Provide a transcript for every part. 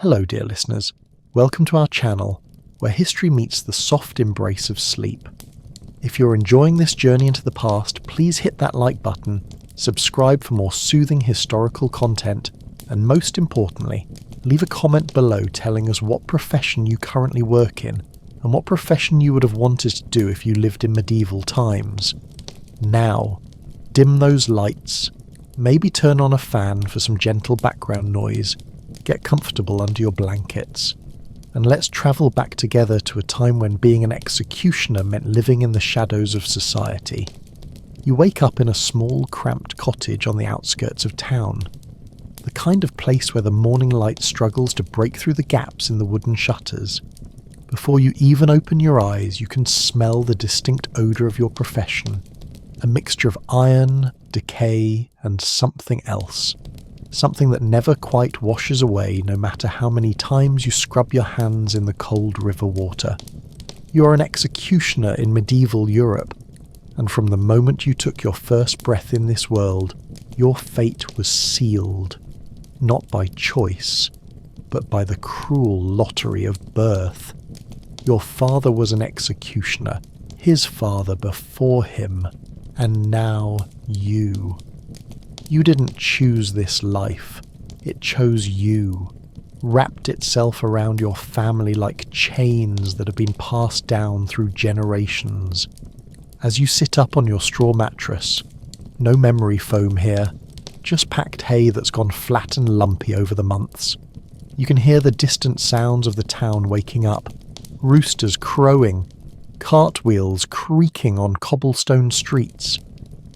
Hello dear listeners, welcome to our channel, where history meets the soft embrace of sleep. If you're enjoying this journey into the past, please hit that like button, subscribe for more soothing historical content, and most importantly, leave a comment below telling us what profession you currently work in, and what profession you would have wanted to do if you lived in medieval times. Now, dim those lights, maybe turn on a fan for some gentle background noise, get comfortable under your blankets, and let's travel back together to a time when being an executioner meant living in the shadows of society. You wake up in a small, cramped cottage on the outskirts of town, the kind of place where the morning light struggles to break through the gaps in the wooden shutters. Before you even open your eyes, you can smell the distinct odour of your profession, a mixture of iron, decay, and something else. Something that never quite washes away no matter how many times you scrub your hands in the cold river water. You are an executioner in medieval Europe, and from the moment you took your first breath in this world, your fate was sealed, not by choice, but by the cruel lottery of birth. Your father was an executioner, his father before him, and now you. You didn't choose this life, it chose you, wrapped itself around your family like chains that have been passed down through generations. As you sit up on your straw mattress, no memory foam here, just packed hay that's gone flat and lumpy over the months. You can hear the distant sounds of the town waking up, roosters crowing, cartwheels creaking on cobblestone streets,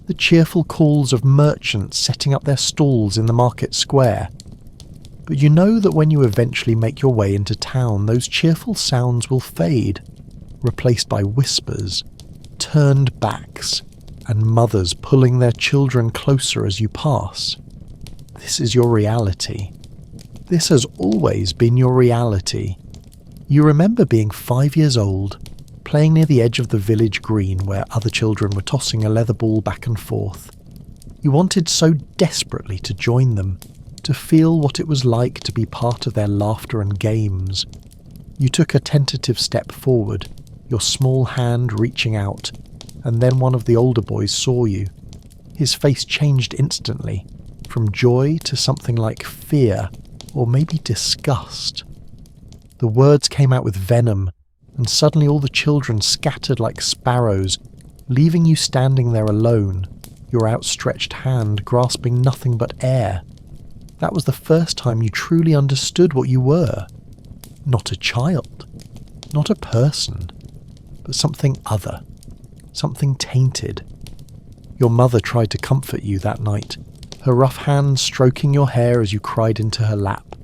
the cheerful calls of merchants setting up their stalls in the market square. But you know that when you eventually make your way into town, those cheerful sounds will fade, replaced by whispers, turned backs, and mothers pulling their children closer as you pass. This is your reality. This has always been your reality. You remember being 5 years old, playing near the edge of the village green where other children were tossing a leather ball back and forth. You wanted so desperately to join them, to feel what it was like to be part of their laughter and games. You took a tentative step forward, your small hand reaching out, and then one of the older boys saw you. His face changed instantly, from joy to something like fear, or maybe disgust. The words came out with venom, and suddenly all the children scattered like sparrows, leaving you standing there alone, your outstretched hand grasping nothing but air. That was the first time you truly understood what you were. Not a child, not a person, but something other, something tainted. Your mother tried to comfort you that night, her rough hand stroking your hair as you cried into her lap.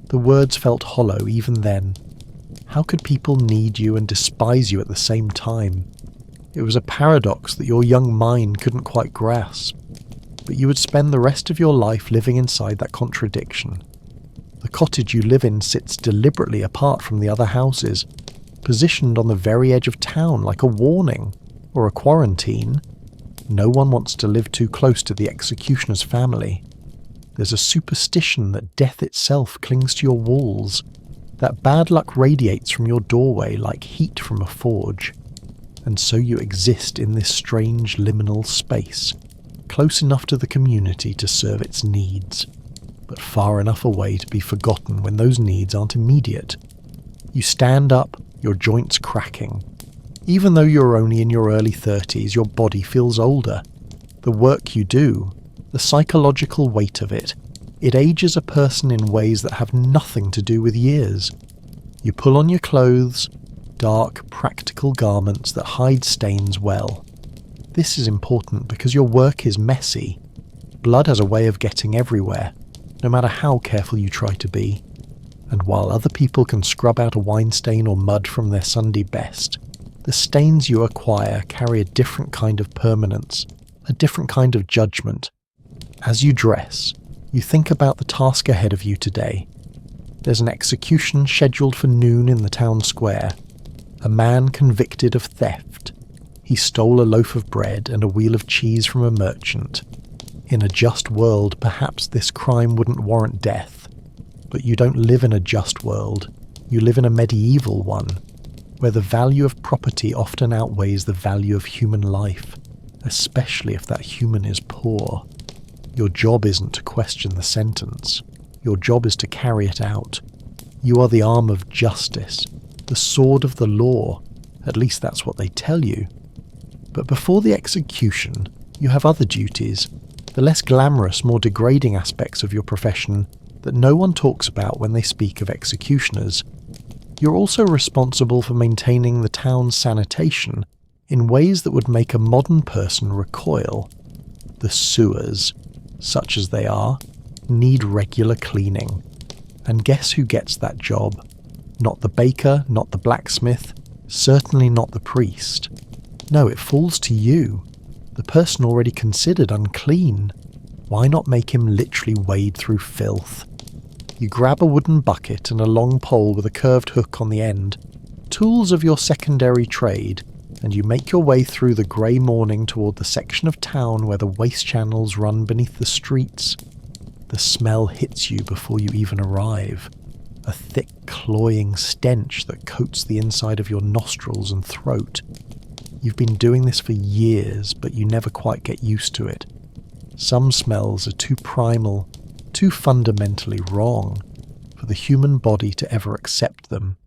The words felt hollow even then. How could people need you and despise you at the same time? It was a paradox that your young mind couldn't quite grasp, but you would spend the rest of your life living inside that contradiction. The cottage you live in sits deliberately apart from the other houses, positioned on the very edge of town like a warning, or a quarantine. No one wants to live too close to the executioner's family. There's a superstition that death itself clings to your walls, that bad luck radiates from your doorway like heat from a forge, and so you exist in this strange liminal space, close enough to the community to serve its needs, but far enough away to be forgotten when those needs aren't immediate. You stand up, your joints cracking. Even though you're only in your early 30s, your body feels older. The work you do, the psychological weight of it ages a person in ways that have nothing to do with years. You pull on your clothes, dark, practical garments that hide stains well. This is important because your work is messy. Blood has a way of getting everywhere, no matter how careful you try to be. And while other people can scrub out a wine stain or mud from their Sunday best, the stains you acquire carry a different kind of permanence, a different kind of judgment. As you dress, you think about the task ahead of you today. There's an execution scheduled for noon in the town square. A man convicted of theft. He stole a loaf of bread and a wheel of cheese from a merchant. In a just world, perhaps this crime wouldn't warrant death. But you don't live in a just world. You live in a medieval one, where the value of property often outweighs the value of human life, especially if that human is poor. Your job isn't to question the sentence. Your job is to carry it out. You are the arm of justice, the sword of the law. At least that's what they tell you. But before the execution, you have other duties, the less glamorous, more degrading aspects of your profession that no one talks about when they speak of executioners. You're also responsible for maintaining the town's sanitation in ways that would make a modern person recoil. The sewers, such as they are, need regular cleaning. And guess who gets that job? Not the baker, not the blacksmith, certainly not the priest. No, it falls to you, the person already considered unclean. Why not make him literally wade through filth? You grab a wooden bucket and a long pole with a curved hook on the end, tools of your secondary trade, and you make your way through the grey morning toward the section of town where the waste channels run beneath the streets. The smell hits you before you even arrive, a thick, cloying stench that coats the inside of your nostrils and throat. You've been doing this for years, but you never quite get used to it. Some smells are too primal, too fundamentally wrong for the human body to ever accept them.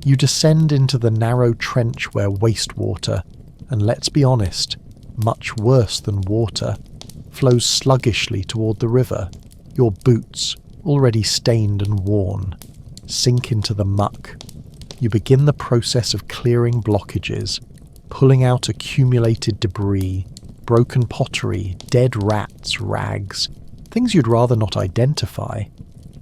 You descend into the narrow trench where wastewater, and let's be honest, much worse than water, flows sluggishly toward the river. Your boots, already stained and worn, sink into the muck. You begin the process of clearing blockages, pulling out accumulated debris, broken pottery, dead rats, rags, things you'd rather not identify.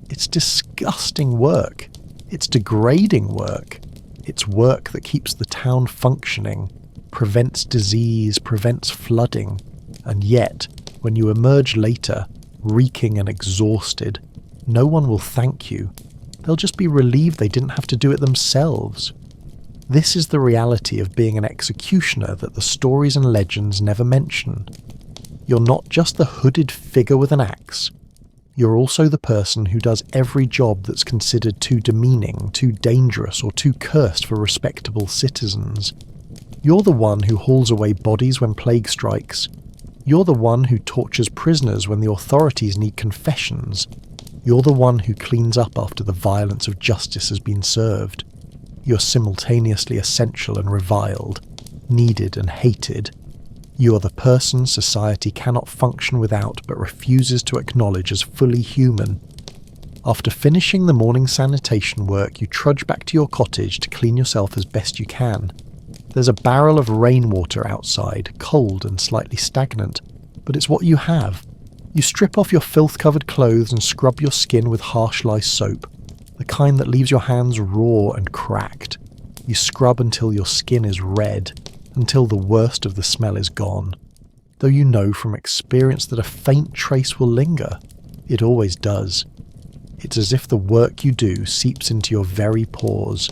It's disgusting work. It's degrading work. It's work that keeps the town functioning, prevents disease, prevents flooding, and yet, when you emerge later, reeking and exhausted, no one will thank you. They'll just be relieved they didn't have to do it themselves. This is the reality of being an executioner that the stories and legends never mention. You're not just the hooded figure with an axe. You're also the person who does every job that's considered too demeaning, too dangerous, or too cursed for respectable citizens. You're the one who hauls away bodies when plague strikes. You're the one who tortures prisoners when the authorities need confessions. You're the one who cleans up after the violence of justice has been served. You're simultaneously essential and reviled, needed and hated. You are the person society cannot function without but refuses to acknowledge as fully human. After finishing the morning sanitation work, you trudge back to your cottage to clean yourself as best you can. There's a barrel of rainwater outside, cold and slightly stagnant, but it's what you have. You strip off your filth-covered clothes and scrub your skin with harsh lye soap, the kind that leaves your hands raw and cracked. You scrub until your skin is red, until the worst of the smell is gone. Though you know from experience that a faint trace will linger. It always does. It's as if the work you do seeps into your very pores,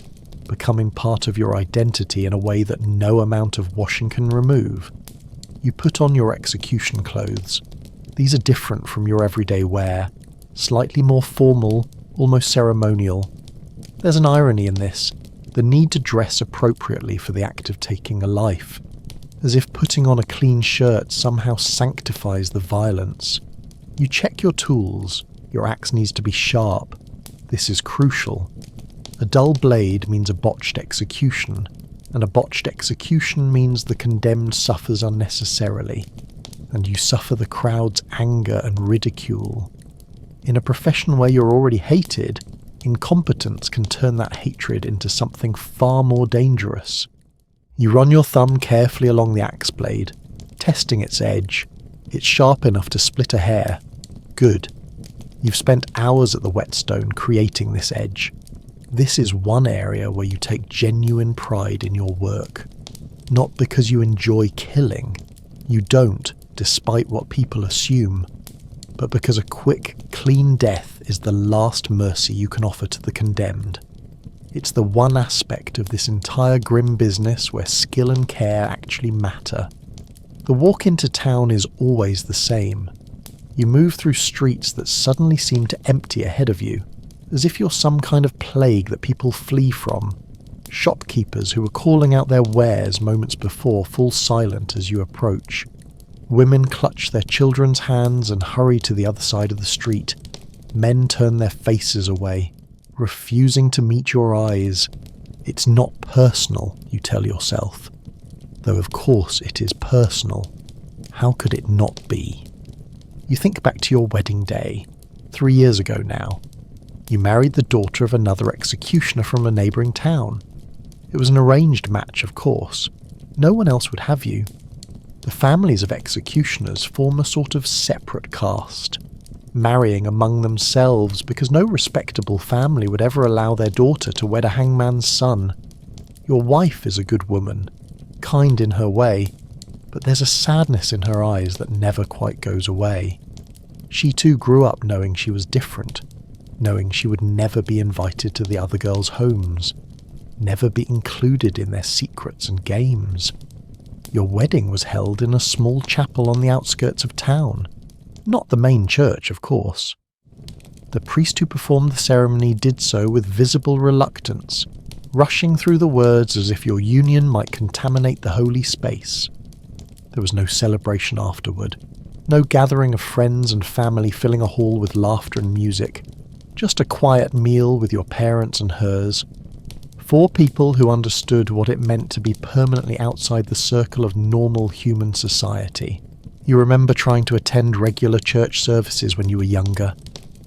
becoming part of your identity in a way that no amount of washing can remove. You put on your execution clothes. These are different from your everyday wear, slightly more formal, almost ceremonial. There's an irony in this, the need to dress appropriately for the act of taking a life, as if putting on a clean shirt somehow sanctifies the violence. You check your tools. Your axe needs to be sharp. This is crucial. A dull blade means a botched execution, and a botched execution means the condemned suffers unnecessarily, and you suffer the crowd's anger and ridicule. In a profession where you're already hated, incompetence can turn that hatred into something far more dangerous. You run your thumb carefully along the axe blade, testing its edge. It's sharp enough to split a hair. Good. You've spent hours at the whetstone creating this edge. This is one area where you take genuine pride in your work. Not because you enjoy killing. You don't, despite what people assume. But because a quick, clean death is the last mercy you can offer to the condemned. It's the one aspect of this entire grim business where skill and care actually matter. The walk into town is always the same. You move through streets that suddenly seem to empty ahead of you. as if you're some kind of plague that people flee from. Shopkeepers who were calling out their wares moments before fall silent as you approach. Women clutch their children's hands and hurry to the other side of the street. Men turn their faces away, refusing to meet your eyes. It's not personal, you tell yourself. Though of course it is personal. How could it not be? You think back to your wedding day, 3 years ago now. You married the daughter of another executioner from a neighbouring town. It was an arranged match, of course. No one else would have you. The families of executioners form a sort of separate caste, marrying among themselves because no respectable family would ever allow their daughter to wed a hangman's son. Your wife is a good woman, kind in her way, but there's a sadness in her eyes that never quite goes away. She too grew up knowing she was different, knowing she would never be invited to the other girls' homes, never be included in their secrets and games. Your wedding was held in a small chapel on the outskirts of town, not the main church, of course. The priest who performed the ceremony did so with visible reluctance, rushing through the words as if your union might contaminate the holy space. There was no celebration afterward, no gathering of friends and family filling a hall with laughter and music, just a quiet meal with your parents and hers. 4 people who understood what it meant to be permanently outside the circle of normal human society. You remember trying to attend regular church services when you were younger.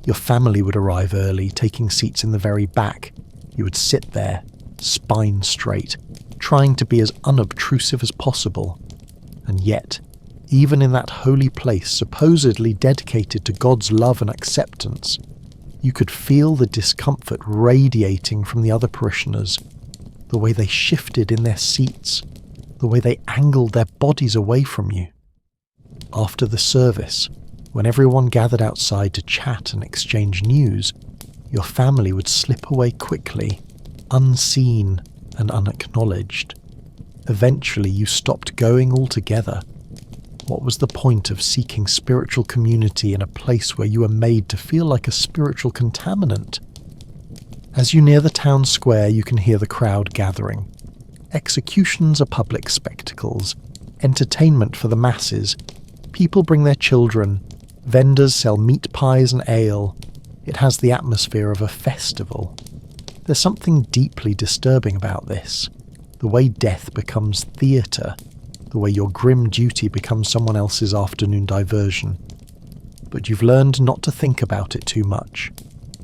Your family would arrive early, taking seats in the very back. You would sit there, spine straight, trying to be as unobtrusive as possible. And yet, even in that holy place supposedly dedicated to God's love and acceptance, you could feel the discomfort radiating from the other parishioners, the way they shifted in their seats, the way they angled their bodies away from you. After the service, when everyone gathered outside to chat and exchange news, your family would slip away quickly, unseen and unacknowledged. Eventually you stopped going altogether. What was the point of seeking spiritual community in a place where you were made to feel like a spiritual contaminant? As you near the town square, you can hear the crowd gathering. Executions are public spectacles, entertainment for the masses. People bring their children, vendors sell meat pies and ale. It has the atmosphere of a festival. There's something deeply disturbing about this, the way death becomes theatre, the way your grim duty becomes someone else's afternoon diversion. But you've learned not to think about it too much.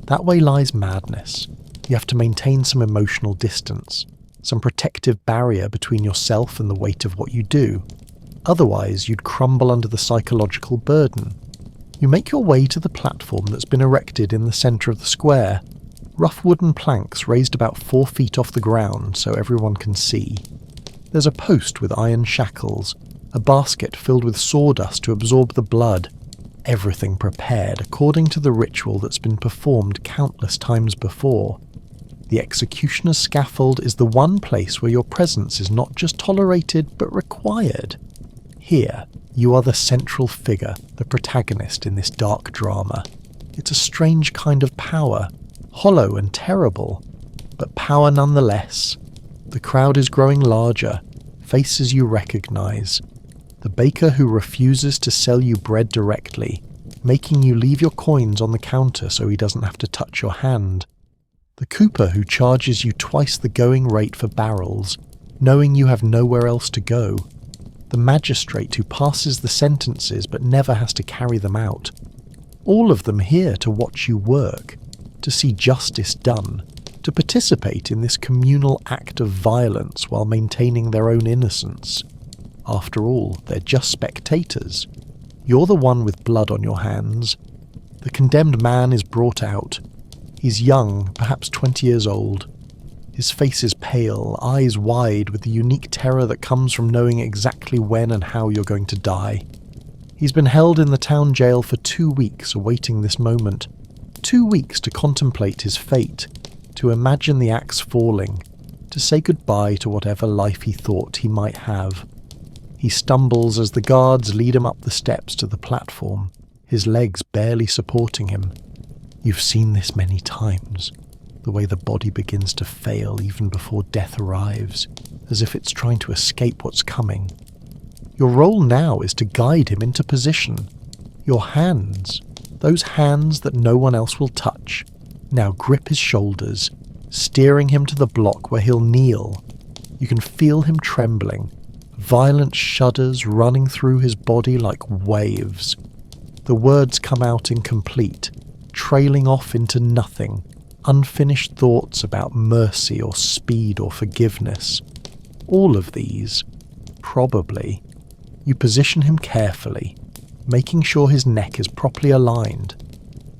That way lies madness. You have to maintain some emotional distance, some protective barrier between yourself and the weight of what you do. Otherwise, you'd crumble under the psychological burden. You make your way to the platform that's been erected in the centre of the square. Rough wooden planks raised about 4 feet off the ground so everyone can see. There's a post with iron shackles, a basket filled with sawdust to absorb the blood. Everything prepared according to the ritual that's been performed countless times before. The executioner's scaffold is the one place where your presence is not just tolerated but required. Here, you are the central figure, the protagonist in this dark drama. It's a strange kind of power, hollow and terrible, but power nonetheless. The crowd is growing larger, faces you recognize. The baker who refuses to sell you bread directly, making you leave your coins on the counter so he doesn't have to touch your hand. The cooper who charges you twice the going rate for barrels, knowing you have nowhere else to go. The magistrate who passes the sentences but never has to carry them out. All of them here to watch you work, to see justice done, to participate in this communal act of violence while maintaining their own innocence. After all, they're just spectators. You're the one with blood on your hands. The condemned man is brought out. He's young, perhaps 20 years old. His face is pale, eyes wide with the unique terror that comes from knowing exactly when and how you're going to die. He's been held in the town jail for 2 weeks awaiting this moment. 2 weeks to contemplate his fate, to imagine the axe falling, to say goodbye to whatever life he thought he might have. He stumbles as the guards lead him up the steps to the platform, his legs barely supporting him. You've seen this many times, the way the body begins to fail even before death arrives, as if it's trying to escape what's coming. Your role now is to guide him into position. Your hands, those hands that no one else will touch, now grip his shoulders, steering him to the block where he'll kneel. You can feel him trembling, violent shudders running through his body like waves. The words come out incomplete, trailing off into nothing, unfinished thoughts about mercy or speed or forgiveness. All of these, probably. You position him carefully, making sure his neck is properly aligned.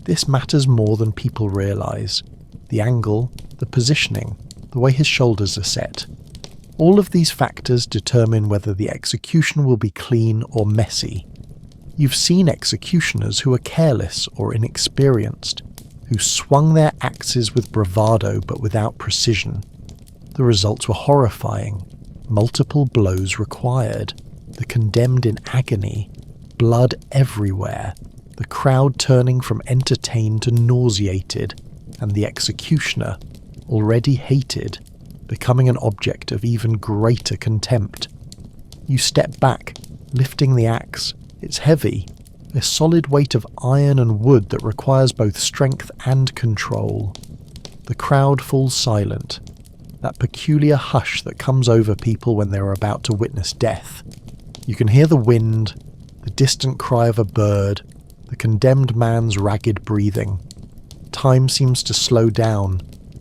This matters more than people realize. The angle, the positioning, the way his shoulders are set. All of these factors determine whether the execution will be clean or messy. You've seen executioners who are careless or inexperienced, who swung their axes with bravado but without precision. The results were horrifying. Multiple blows required, the condemned in agony, blood everywhere, the crowd turning from entertained to nauseated, and the executioner, already hated, becoming an object of even greater contempt. You step back, lifting the axe. It's heavy, a solid weight of iron and wood that requires both strength and control. The crowd falls silent, that peculiar hush that comes over people when they are about to witness death. You can hear the wind, the distant cry of a bird, the condemned man's ragged breathing. Time seems to slow down,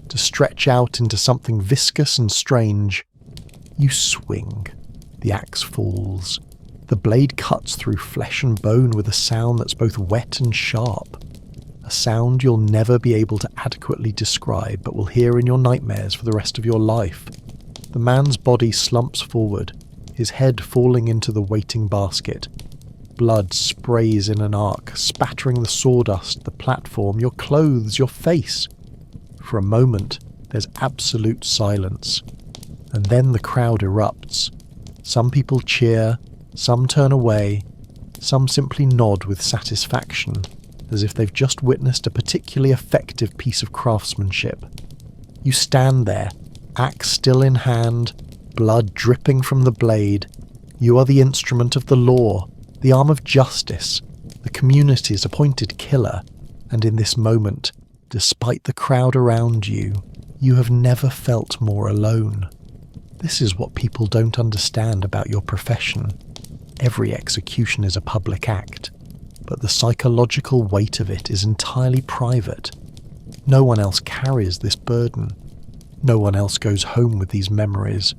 to stretch out into something viscous and strange. You swing. The axe falls. The blade cuts through flesh and bone with a sound that's both wet and sharp. A sound you'll never be able to adequately describe but will hear in your nightmares for the rest of your life. The man's body slumps forward, his head falling into the waiting basket. Blood sprays in an arc, spattering the sawdust, the platform, your clothes, your face. For a moment, there's absolute silence. And then the crowd erupts. Some people cheer, some turn away, some simply nod with satisfaction, as if they've just witnessed a particularly effective piece of craftsmanship. You stand there, axe still in hand, blood dripping from the blade. You are the instrument of the law, the arm of justice, the community's appointed killer, and in this moment, despite the crowd around you, you have never felt more alone. This is what people don't understand about your profession. Every execution is a public act, but the psychological weight of it is entirely private. No one else carries this burden. No one else goes home with these memories.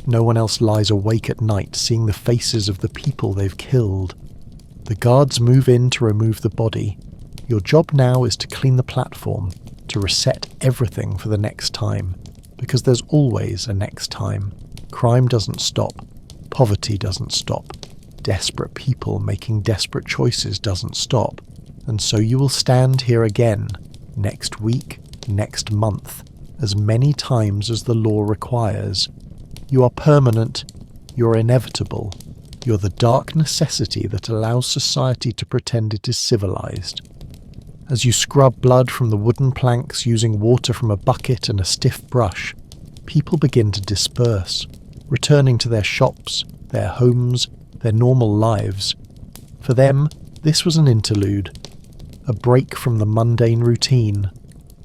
No one else lies awake at night seeing the faces of the people they've killed. The guards move in to remove the body. Your job now is to clean the platform, to reset everything for the next time, because there's always a next time. Crime doesn't stop. Poverty doesn't stop. Desperate people making desperate choices doesn't stop. And so you will stand here again, next week, next month, as many times as the law requires. You are permanent, you're inevitable, you're the dark necessity that allows society to pretend it is civilized. As you scrub blood from the wooden planks using water from a bucket and a stiff brush, people begin to disperse, returning to their shops, their homes, their normal lives. For them, this was an interlude, a break from the mundane routine.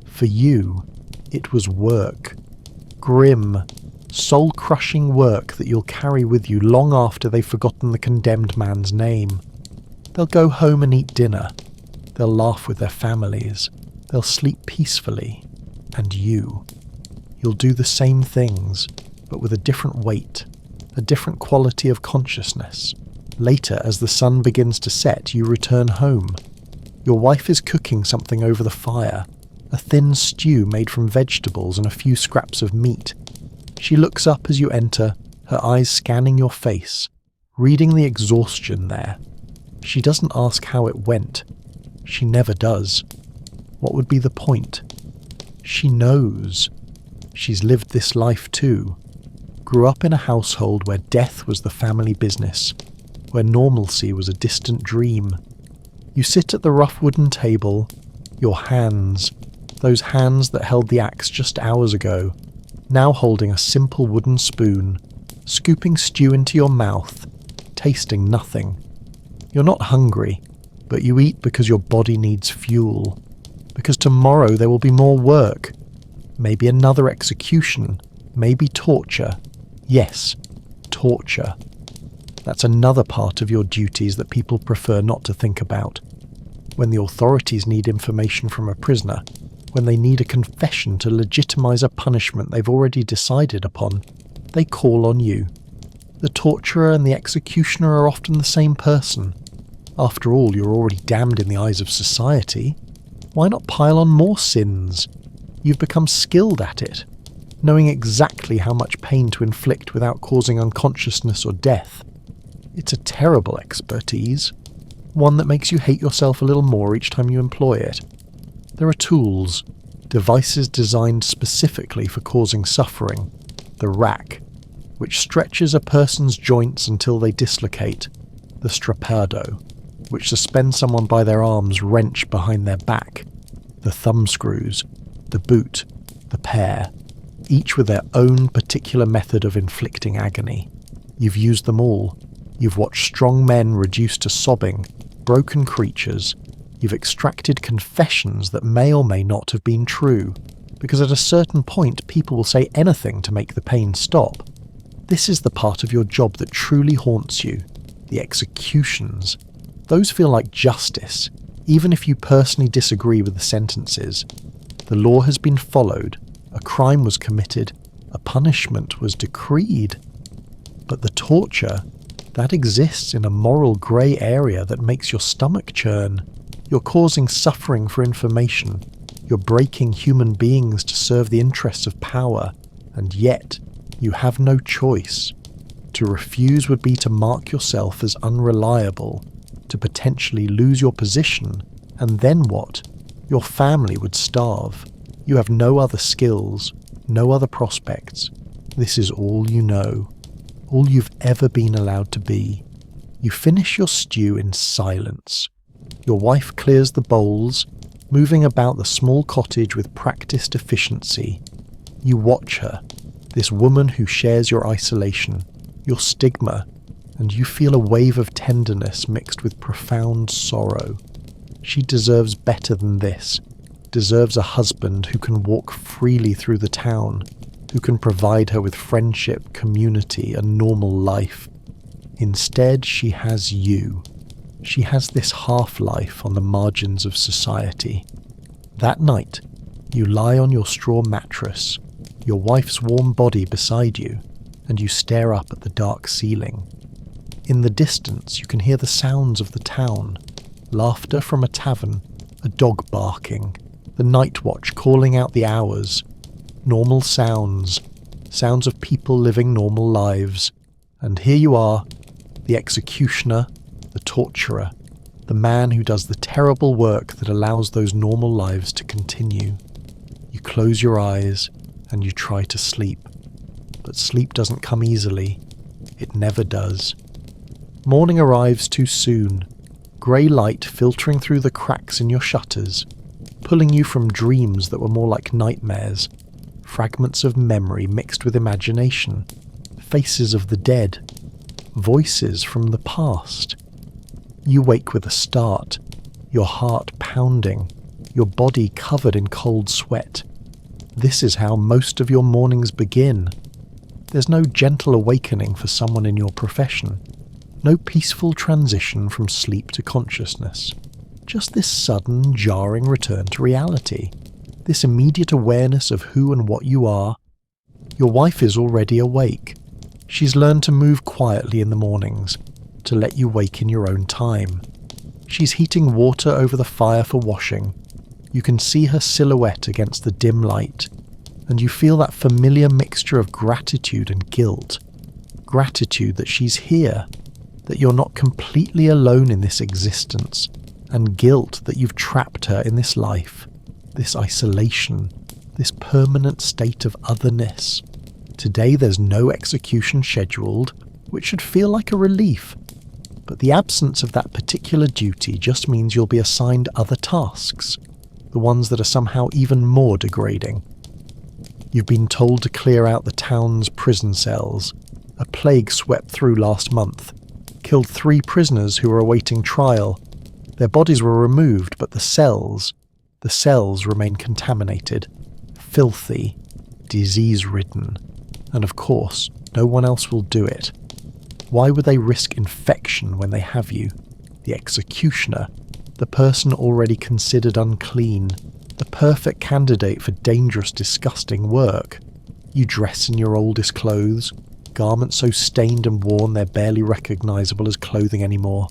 For you, it was work. Grim, soul-crushing work that you'll carry with you long after they've forgotten the condemned man's name. They'll go home and eat dinner. They'll laugh with their families. They'll sleep peacefully. And you'll do the same things, but with a different weight, a different quality of consciousness. Later, as the sun begins to set, you return home. Your wife is cooking something over the fire, a thin stew made from vegetables and a few scraps of meat. She looks up as you enter, her eyes scanning your face, reading the exhaustion there. She doesn't ask how it went. She never does. What would be the point? She knows. She's lived this life too. Grew up in a household where death was the family business, where normalcy was a distant dream. You sit at the rough wooden table, Your hands, those hands that held the axe just hours ago, now holding a simple wooden spoon, scooping stew into your mouth, tasting nothing. You're not hungry, but you eat because your body needs fuel, because tomorrow there will be more work, maybe another execution, maybe torture. Yes, torture. That's another part of your duties that people prefer not to think about. When the authorities need information from a prisoner, when they need a confession to legitimize a punishment they've already decided upon, they call on you. The torturer and the executioner are often the same person. After all, you're already damned in the eyes of society. Why not pile on more sins? You've become skilled at it, knowing exactly how much pain to inflict without causing unconsciousness or death. It's a terrible expertise, one that makes you hate yourself a little more each time you employ it. There are tools, devices designed specifically for causing suffering. The rack, which stretches a person's joints until they dislocate. The strappado, which suspends someone by their arms wrenched behind their back. The thumb screws, the boot, the pair, each with their own particular method of inflicting agony. You've used them all. You've watched strong men reduced to sobbing, broken creatures. You've extracted confessions that may or may not have been true, because at a certain point people will say anything to make the pain stop. This is the part of your job that truly haunts you, the executions. Those feel like justice, even if you personally disagree with the sentences. The law has been followed, a crime was committed, a punishment was decreed. But the torture, that exists in a moral grey area that makes your stomach churn. You're causing suffering for information. You're breaking human beings to serve the interests of power, and yet you have no choice. To refuse would be to mark yourself as unreliable, to potentially lose your position, and then what? Your family would starve. You have no other skills, no other prospects. This is all you know, all you've ever been allowed to be. You finish your stew in silence. Your wife clears the bowls, moving about the small cottage with practiced efficiency. You watch her, this woman who shares your isolation, your stigma, and you feel a wave of tenderness mixed with profound sorrow. She deserves better than this, deserves a husband who can walk freely through the town, who can provide her with friendship, community, a normal life. Instead, she has you. She has this half-life on the margins of society. That night, you lie on your straw mattress, your wife's warm body beside you, and you stare up at the dark ceiling. In the distance, you can hear the sounds of the town, laughter from a tavern, a dog barking, the night watch calling out the hours, normal sounds, sounds of people living normal lives. And here you are, the executioner, the torturer, the man who does the terrible work that allows those normal lives to continue. You close your eyes and you try to sleep, but sleep doesn't come easily. It never does. Morning arrives too soon, grey light filtering through the cracks in your shutters, pulling you from dreams that were more like nightmares, fragments of memory mixed with imagination, faces of the dead, voices from the past. You wake with a start, your heart pounding, your body covered in cold sweat. This is how most of your mornings begin. There's no gentle awakening for someone in your profession, no peaceful transition from sleep to consciousness. Just this sudden, jarring return to reality, this immediate awareness of who and what you are. Your wife is already awake. She's learned to move quietly in the mornings, to let you wake in your own time. She's heating water over the fire for washing. You can see her silhouette against the dim light, and you feel that familiar mixture of gratitude and guilt. Gratitude that she's here, that you're not completely alone in this existence, and guilt that you've trapped her in this life, this isolation, this permanent state of otherness. Today there's no execution scheduled, which should feel like a relief. But the absence of that particular duty just means you'll be assigned other tasks. the ones that are somehow even more degrading. You've been told to clear out the town's prison cells. A plague swept through last month, killed 3 prisoners who were awaiting trial. Their bodies were removed, but the cells remain contaminated, filthy, disease-ridden. And of course, no one else will do it. Why would they risk infection when they have you? The executioner, the person already considered unclean, the perfect candidate for dangerous, disgusting work. You dress in your oldest clothes, garments so stained and worn they're barely recognisable as clothing anymore.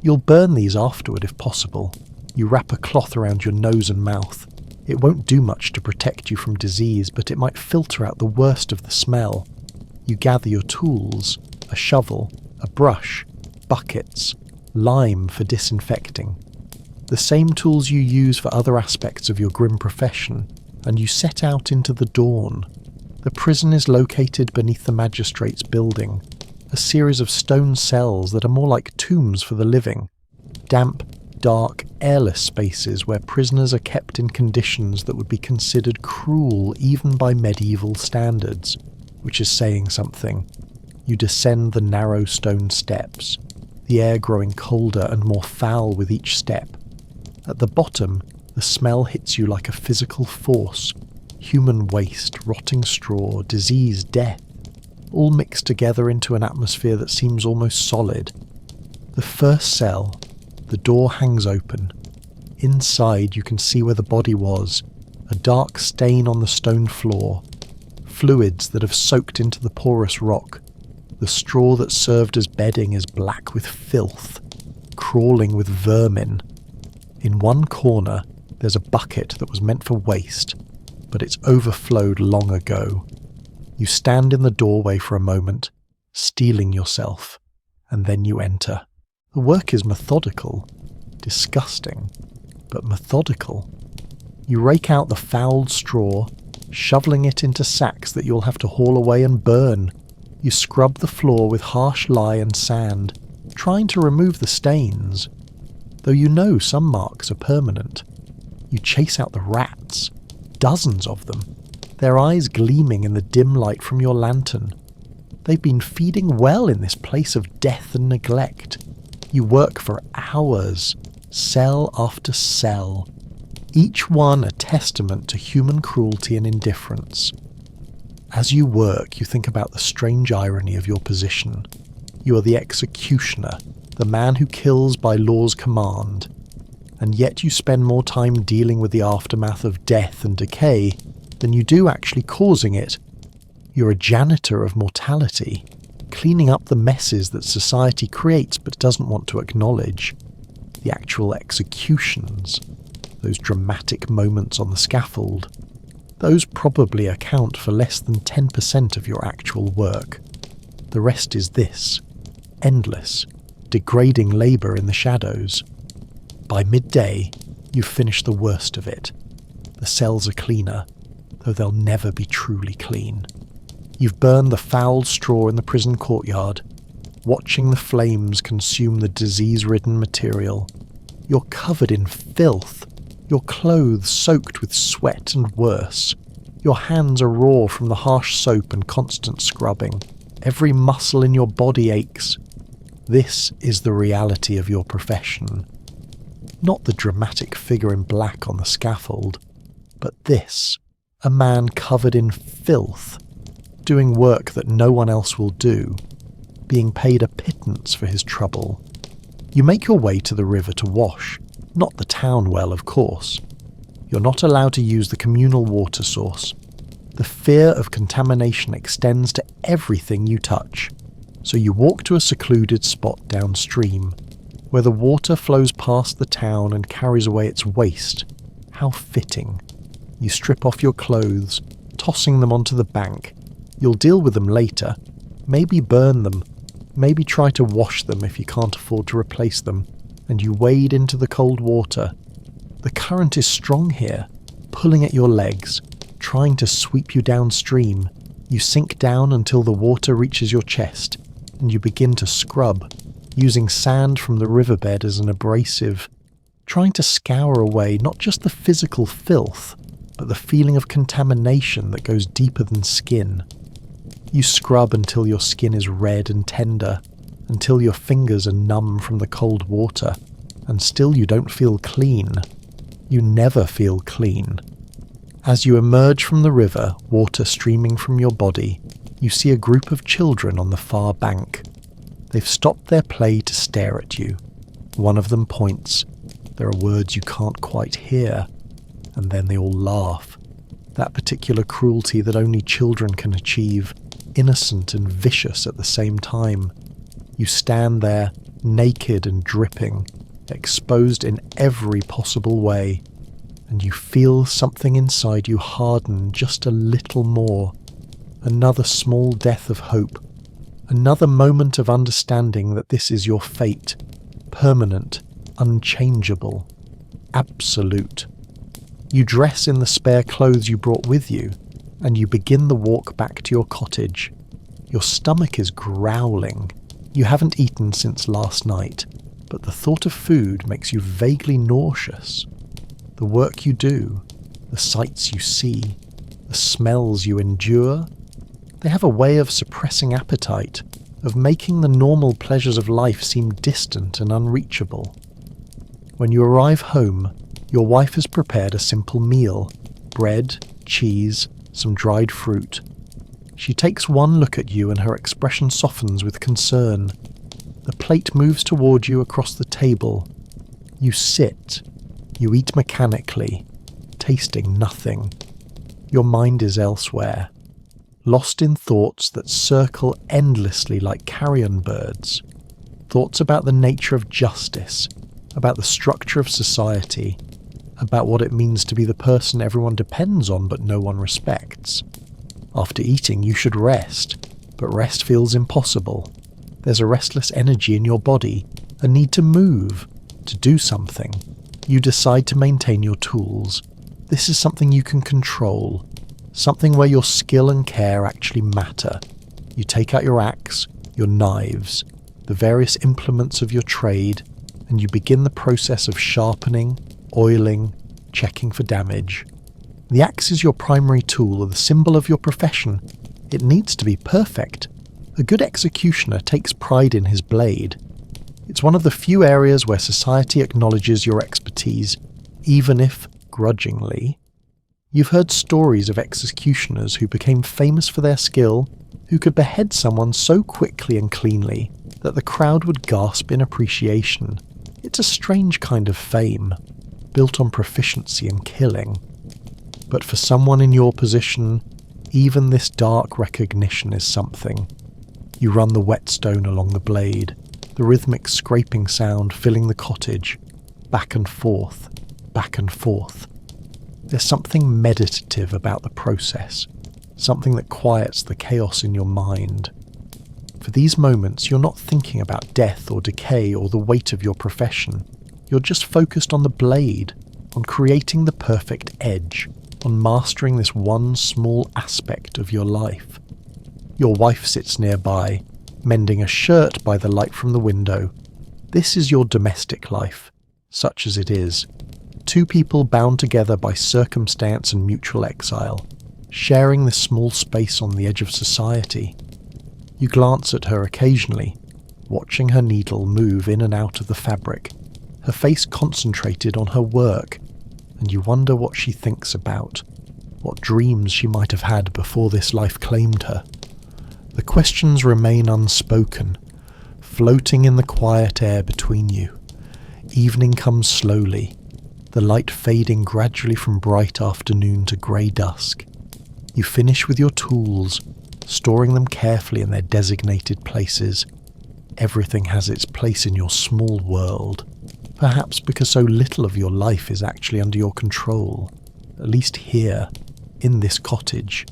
You'll burn these afterward if possible. You wrap a cloth around your nose and mouth. It won't do much to protect you from disease, but it might filter out the worst of the smell. You gather your tools, a shovel, a brush, buckets, lime for disinfecting. The same tools you use for other aspects of your grim profession, and you set out into the dawn. The prison is located beneath the magistrate's building, a series of stone cells that are more like tombs for the living. Damp, dark, airless spaces where prisoners are kept in conditions that would be considered cruel even by medieval standards, which is saying something. You descend the narrow stone steps, the air growing colder and more foul with each step. At the bottom, the smell hits you like a physical force. Human waste, rotting straw, disease, death, all mixed together into an atmosphere that seems almost solid. The first cell, the door hangs open. Inside you can see where the body was, a dark stain on the stone floor, fluids that have soaked into the porous rock. The straw that served as bedding is black with filth, crawling with vermin. In one corner, there's a bucket that was meant for waste, but it's overflowed long ago. You stand in the doorway for a moment, steeling yourself, and then you enter. The work is methodical, disgusting, but methodical. You rake out the fouled straw, shoveling it into sacks that you'll have to haul away and burn. You scrub the floor with harsh lye and sand, trying to remove the stains, though you know some marks are permanent. You chase out the rats, dozens of them, their eyes gleaming in the dim light from your lantern. They've been feeding well in this place of death and neglect. You work for hours, cell after cell, each one a testament to human cruelty and indifference. As you work, you think about the strange irony of your position. You are the executioner, the man who kills by law's command, and yet you spend more time dealing with the aftermath of death and decay than you do actually causing it. You're a janitor of mortality, cleaning up the messes that society creates but doesn't want to acknowledge. The actual executions, those dramatic moments on the scaffold, those probably account for less than 10% of your actual work. The rest is this, endless, degrading labour in the shadows. By midday, you've finished the worst of it. The cells are cleaner, though they'll never be truly clean. You've burned the foul straw in the prison courtyard, watching the flames consume the disease-ridden material. You're covered in filth, your clothes soaked with sweat and worse. Your hands are raw from the harsh soap and constant scrubbing. Every muscle in your body aches. This is the reality of your profession. Not the dramatic figure in black on the scaffold, but this, a man covered in filth, doing work that no one else will do, being paid a pittance for his trouble. You make your way to the river to wash, not the town well, of course. You're not allowed to use the communal water source. The fear of contamination extends to everything you touch, so you walk to a secluded spot downstream, where the water flows past the town and carries away its waste. How fitting. You strip off your clothes, tossing them onto the bank. You'll deal with them later, maybe burn them, maybe try to wash them if you can't afford to replace them, and you wade into the cold water. The current is strong here, pulling at your legs, trying to sweep you downstream. You sink down until the water reaches your chest, and you begin to scrub, using sand from the riverbed as an abrasive. trying to scour away not just the physical filth, but the feeling of contamination that goes deeper than skin. You scrub until your skin is red and tender, until your fingers are numb from the cold water, and still you don't feel clean. You never feel clean. As you emerge from the river, water streaming from your body, you see a group of children on the far bank. They've stopped their play to stare at you. One of them points. There are words you can't quite hear. And then they all laugh. That particular cruelty that only children can achieve, innocent and vicious at the same time. You stand there, naked and dripping, exposed in every possible way, and you feel something inside you harden just a little more. Another small death of hope. Another moment of understanding that this is your fate. Permanent, unchangeable, absolute. You dress in the spare clothes you brought with you, and you begin the walk back to your cottage. Your stomach is growling. You haven't eaten since last night, but the thought of food makes you vaguely nauseous. The work you do, the sights you see, the smells you endure, they have a way of suppressing appetite, of making the normal pleasures of life seem distant and unreachable. When you arrive home, your wife has prepared a simple meal: bread, cheese, some dried fruit. She takes one look at you and her expression softens with concern. The plate moves toward you across the table. You sit. You eat mechanically, tasting nothing. Your mind is elsewhere, lost in thoughts that circle endlessly like carrion birds. Thoughts about the nature of justice, about the structure of society, about what it means to be the person everyone depends on but no one respects. After eating, you should rest, but rest feels impossible. There's a restless energy in your body, a need to move, to do something. You decide to maintain your tools. This is something you can control, something where your skill and care actually matter. You take out your axe, your knives, the various implements of your trade, and you begin the process of sharpening, oiling, checking for damage. The axe is your primary tool, the symbol of your profession. It needs to be perfect. A good executioner takes pride in his blade. It's one of the few areas where society acknowledges your expertise, even if grudgingly. You've heard stories of executioners who became famous for their skill, who could behead someone so quickly and cleanly that the crowd would gasp in appreciation. It's a strange kind of fame, built on proficiency in killing. But for someone in your position, even this dark recognition is something. You run the whetstone along the blade, the rhythmic scraping sound filling the cottage, back and forth, back and forth. There's something meditative about the process, something that quiets the chaos in your mind. For these moments, you're not thinking about death or decay or the weight of your profession. You're just focused on the blade, on creating the perfect edge, on mastering this one small aspect of your life. Your wife sits nearby, mending a shirt by the light from the window. This is your domestic life, such as it is. Two people bound together by circumstance and mutual exile, sharing this small space on the edge of society. You glance at her occasionally, watching her needle move in and out of the fabric, her face concentrated on her work, and you wonder what she thinks about, what dreams she might have had before this life claimed her. The questions remain unspoken, floating in the quiet air between you. Evening comes slowly, the light fading gradually from bright afternoon to grey dusk. You finish with your tools, storing them carefully in their designated places. Everything has its place in your small world, perhaps because so little of your life is actually under your control. At least here, in this cottage,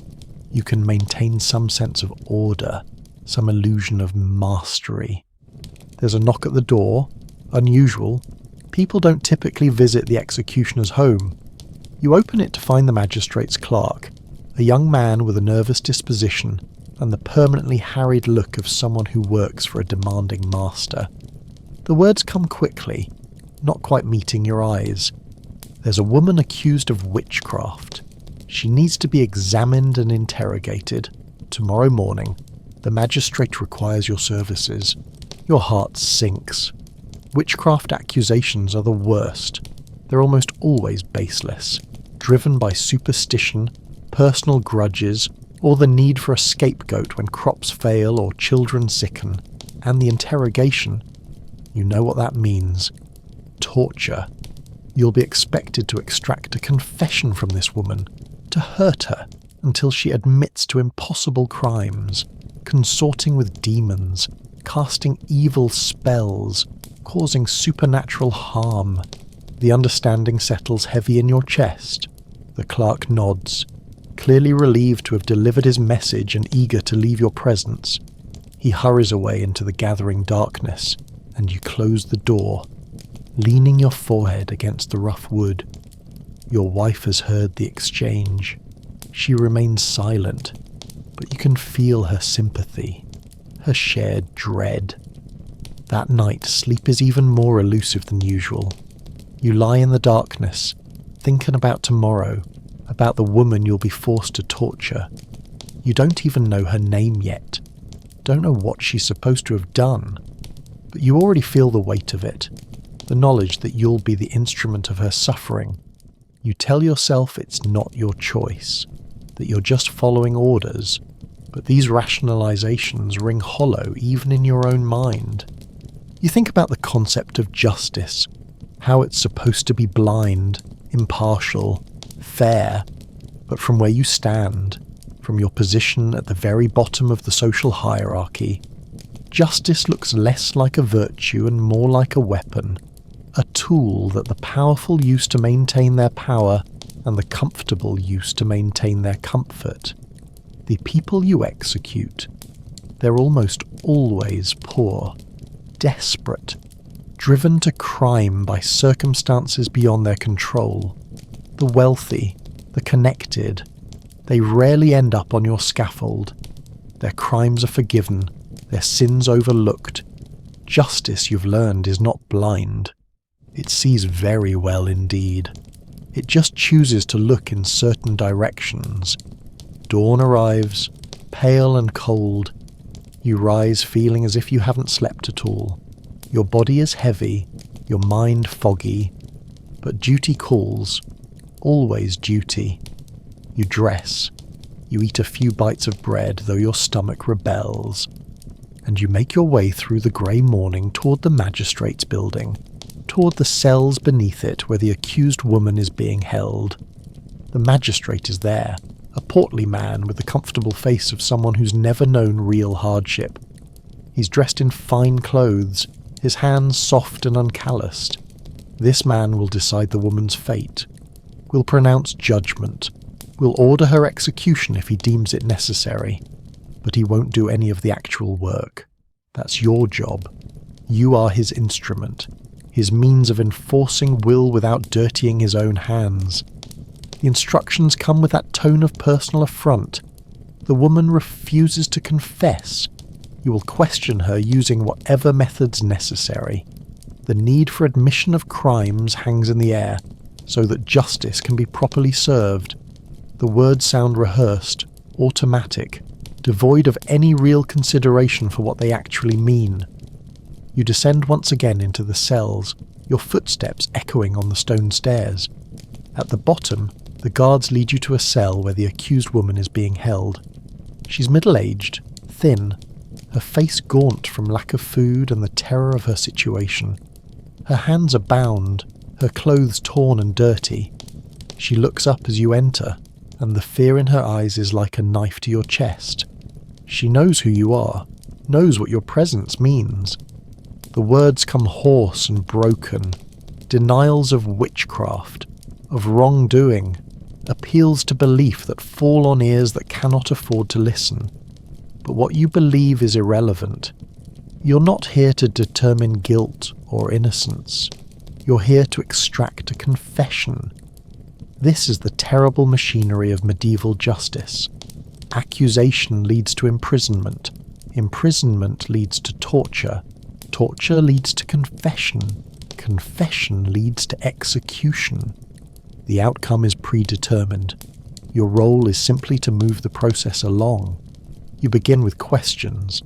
you can maintain some sense of order, some illusion of mastery. There's a knock at the door. Unusual. People don't typically visit the executioner's home. You open it to find the magistrate's clerk, a young man with a nervous disposition and the permanently harried look of someone who works for a demanding master. The words come quickly. not quite meeting your eyes. There's a woman accused of witchcraft. She needs to be examined and interrogated. Tomorrow morning, the magistrate requires your services. Your heart sinks. Witchcraft accusations are the worst. They're almost always baseless, driven by superstition, personal grudges, or the need for a scapegoat when crops fail or children sicken. And the interrogation, you know what that means. Torture. You'll be expected to extract a confession from this woman, to hurt her until she admits to impossible crimes, consorting with demons, casting evil spells, causing supernatural harm. The understanding settles heavy in your chest. The clerk nods, clearly relieved to have delivered his message and eager to leave your presence. He hurries away into the gathering darkness, and you close the door, leaning your forehead against the rough wood. Your wife has heard the exchange. She remains silent, but you can feel her sympathy, her shared dread. That night, sleep is even more elusive than usual. You lie in the darkness, thinking about tomorrow, about the woman you'll be forced to torture. You don't even know her name yet, don't know what she's supposed to have done, but you already feel the weight of it, the knowledge that you'll be the instrument of her suffering. You tell yourself it's not your choice, that you're just following orders, but these rationalizations ring hollow even in your own mind. You think about the concept of justice, how it's supposed to be blind, impartial, fair, but from where you stand, from your position at the very bottom of the social hierarchy, justice looks less like a virtue and more like a weapon, a tool that the powerful use to maintain their power and the comfortable use to maintain their comfort. The people you execute, they're almost always poor, desperate, driven to crime by circumstances beyond their control. The wealthy, the connected, they rarely end up on your scaffold. Their crimes are forgiven, their sins overlooked. Justice, you've learned, is not blind. It sees very well indeed. It just chooses to look in certain directions. Dawn arrives, pale and cold. You rise feeling as if you haven't slept at all. Your body is heavy, your mind foggy, but duty calls, always duty. You dress, you eat a few bites of bread though your stomach rebels, and you make your way through the grey morning toward the magistrate's building, toward the cells beneath it where the accused woman is being held. The magistrate is there, a portly man with the comfortable face of someone who's never known real hardship. He's dressed in fine clothes, his hands soft and uncalloused. This man will decide the woman's fate, will pronounce judgment, will order her execution if he deems it necessary, but he won't do any of the actual work. That's your job. You are his instrument, his means of enforcing will without dirtying his own hands. The instructions come with that tone of personal affront. The woman refuses to confess. You will question her using whatever methods necessary. The need for admission of crimes hangs in the air, so that justice can be properly served. The words sound rehearsed, automatic, devoid of any real consideration for what they actually mean. You descend once again into the cells, your footsteps echoing on the stone stairs. At the bottom, the guards lead you to a cell where the accused woman is being held. She's middle-aged, thin, her face gaunt from lack of food and the terror of her situation. Her hands are bound, her clothes torn and dirty. She looks up as you enter, and the fear in her eyes is like a knife to your chest. She knows who you are, knows what your presence means. The words come hoarse and broken, denials of witchcraft, of wrongdoing, appeals to belief that fall on ears that cannot afford to listen. But what you believe is irrelevant. You're not here to determine guilt or innocence. You're here to extract a confession. This is the terrible machinery of medieval justice. Accusation leads to imprisonment. Imprisonment leads to torture. Torture leads to confession. confession leads to execution. The outcome is predetermined. Your role is simply to move the process along. You begin with questions,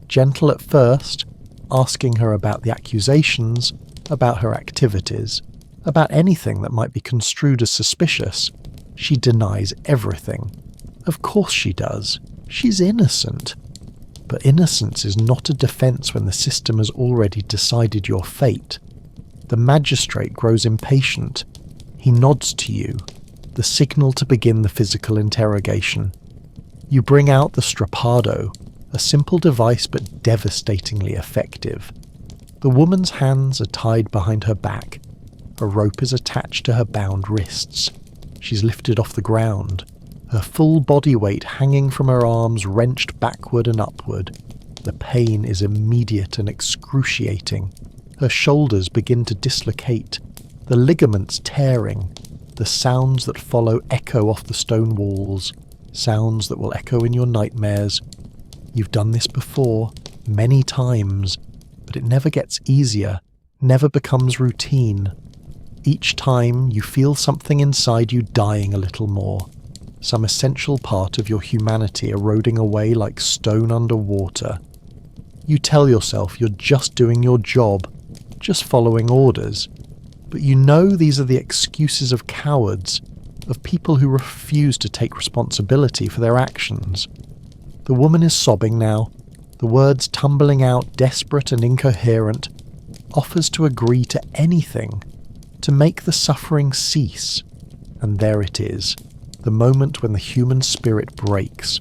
gentle at first, asking her about the accusations, about her activities, about anything that might be construed as suspicious. She denies everything. Of course she does. She's innocent. But innocence is not a defense when the system has already decided your fate. The magistrate grows impatient. He nods to you, the signal to begin the physical interrogation. You bring out the strappado, a simple device but devastatingly effective. The woman's hands are tied behind her back. A rope is attached to her bound wrists. She's lifted off the ground, her full body weight hanging from her arms wrenched backward and upward. The pain is immediate and excruciating. Her shoulders begin to dislocate, the ligaments tearing. The sounds that follow echo off the stone walls, sounds that will echo in your nightmares. You've done this before, many times, but it never gets easier, never becomes routine. Each time you feel something inside you dying a little more, some essential part of your humanity eroding away like stone underwater. You tell yourself you're just doing your job, just following orders, but you know these are the excuses of cowards, of people who refuse to take responsibility for their actions. The woman is sobbing now, the words tumbling out desperate and incoherent, offers to agree to anything, to make the suffering cease. And there it is, the moment when the human spirit breaks,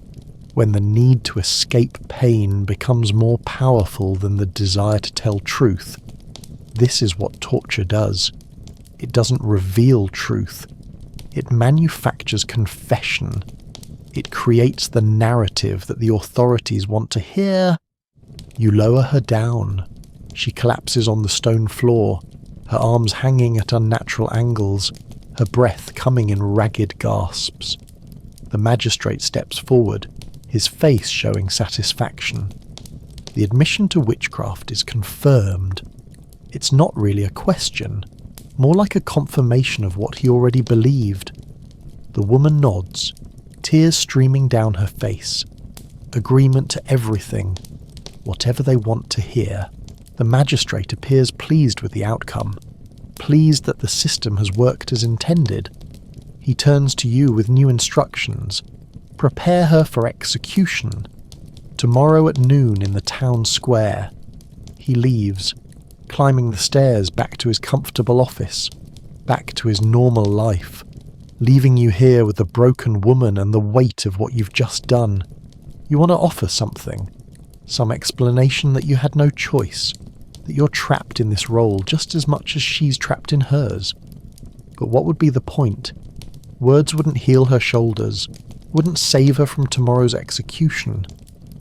when the need to escape pain becomes more powerful than the desire to tell truth. This is what torture does. It doesn't reveal truth. It manufactures confession. It creates the narrative that the authorities want to hear. You lower her down. She collapses on the stone floor, her arms hanging at unnatural angles, her breath coming in ragged gasps. The magistrate steps forward, his face showing satisfaction. The admission to witchcraft is confirmed. It's not really a question, more like a confirmation of what he already believed. The woman nods, tears streaming down her face. Agreement to everything, whatever they want to hear. The magistrate appears pleased with the outcome, pleased that the system has worked as intended. He turns to you with new instructions. Prepare her for execution. Tomorrow at noon in the town square. He leaves, climbing the stairs back to his comfortable office, back to his normal life, leaving you here with the broken woman and the weight of what you've just done. You want to offer something, some explanation that you had no choice, that you're trapped in this role just as much as she's trapped in hers. But what would be the point? Words wouldn't heal her shoulders, wouldn't save her from tomorrow's execution,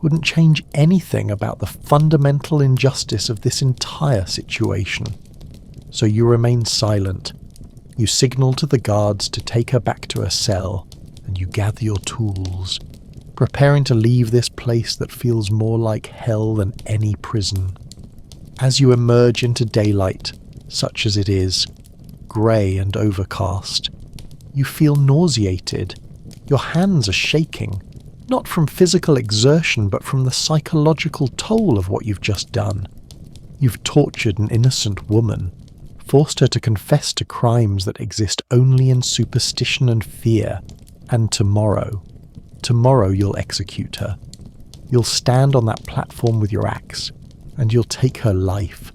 wouldn't change anything about the fundamental injustice of this entire situation. So you remain silent. You signal to the guards to take her back to her cell, and you gather your tools, preparing to leave this place that feels more like hell than any prison. As you emerge into daylight, such as it is, grey and overcast, you feel nauseated. Your hands are shaking, not from physical exertion but from the psychological toll of what you've just done. You've tortured an innocent woman, forced her to confess to crimes that exist only in superstition and fear, and tomorrow you'll execute her. You'll stand on that platform with your axe, and you'll take her life,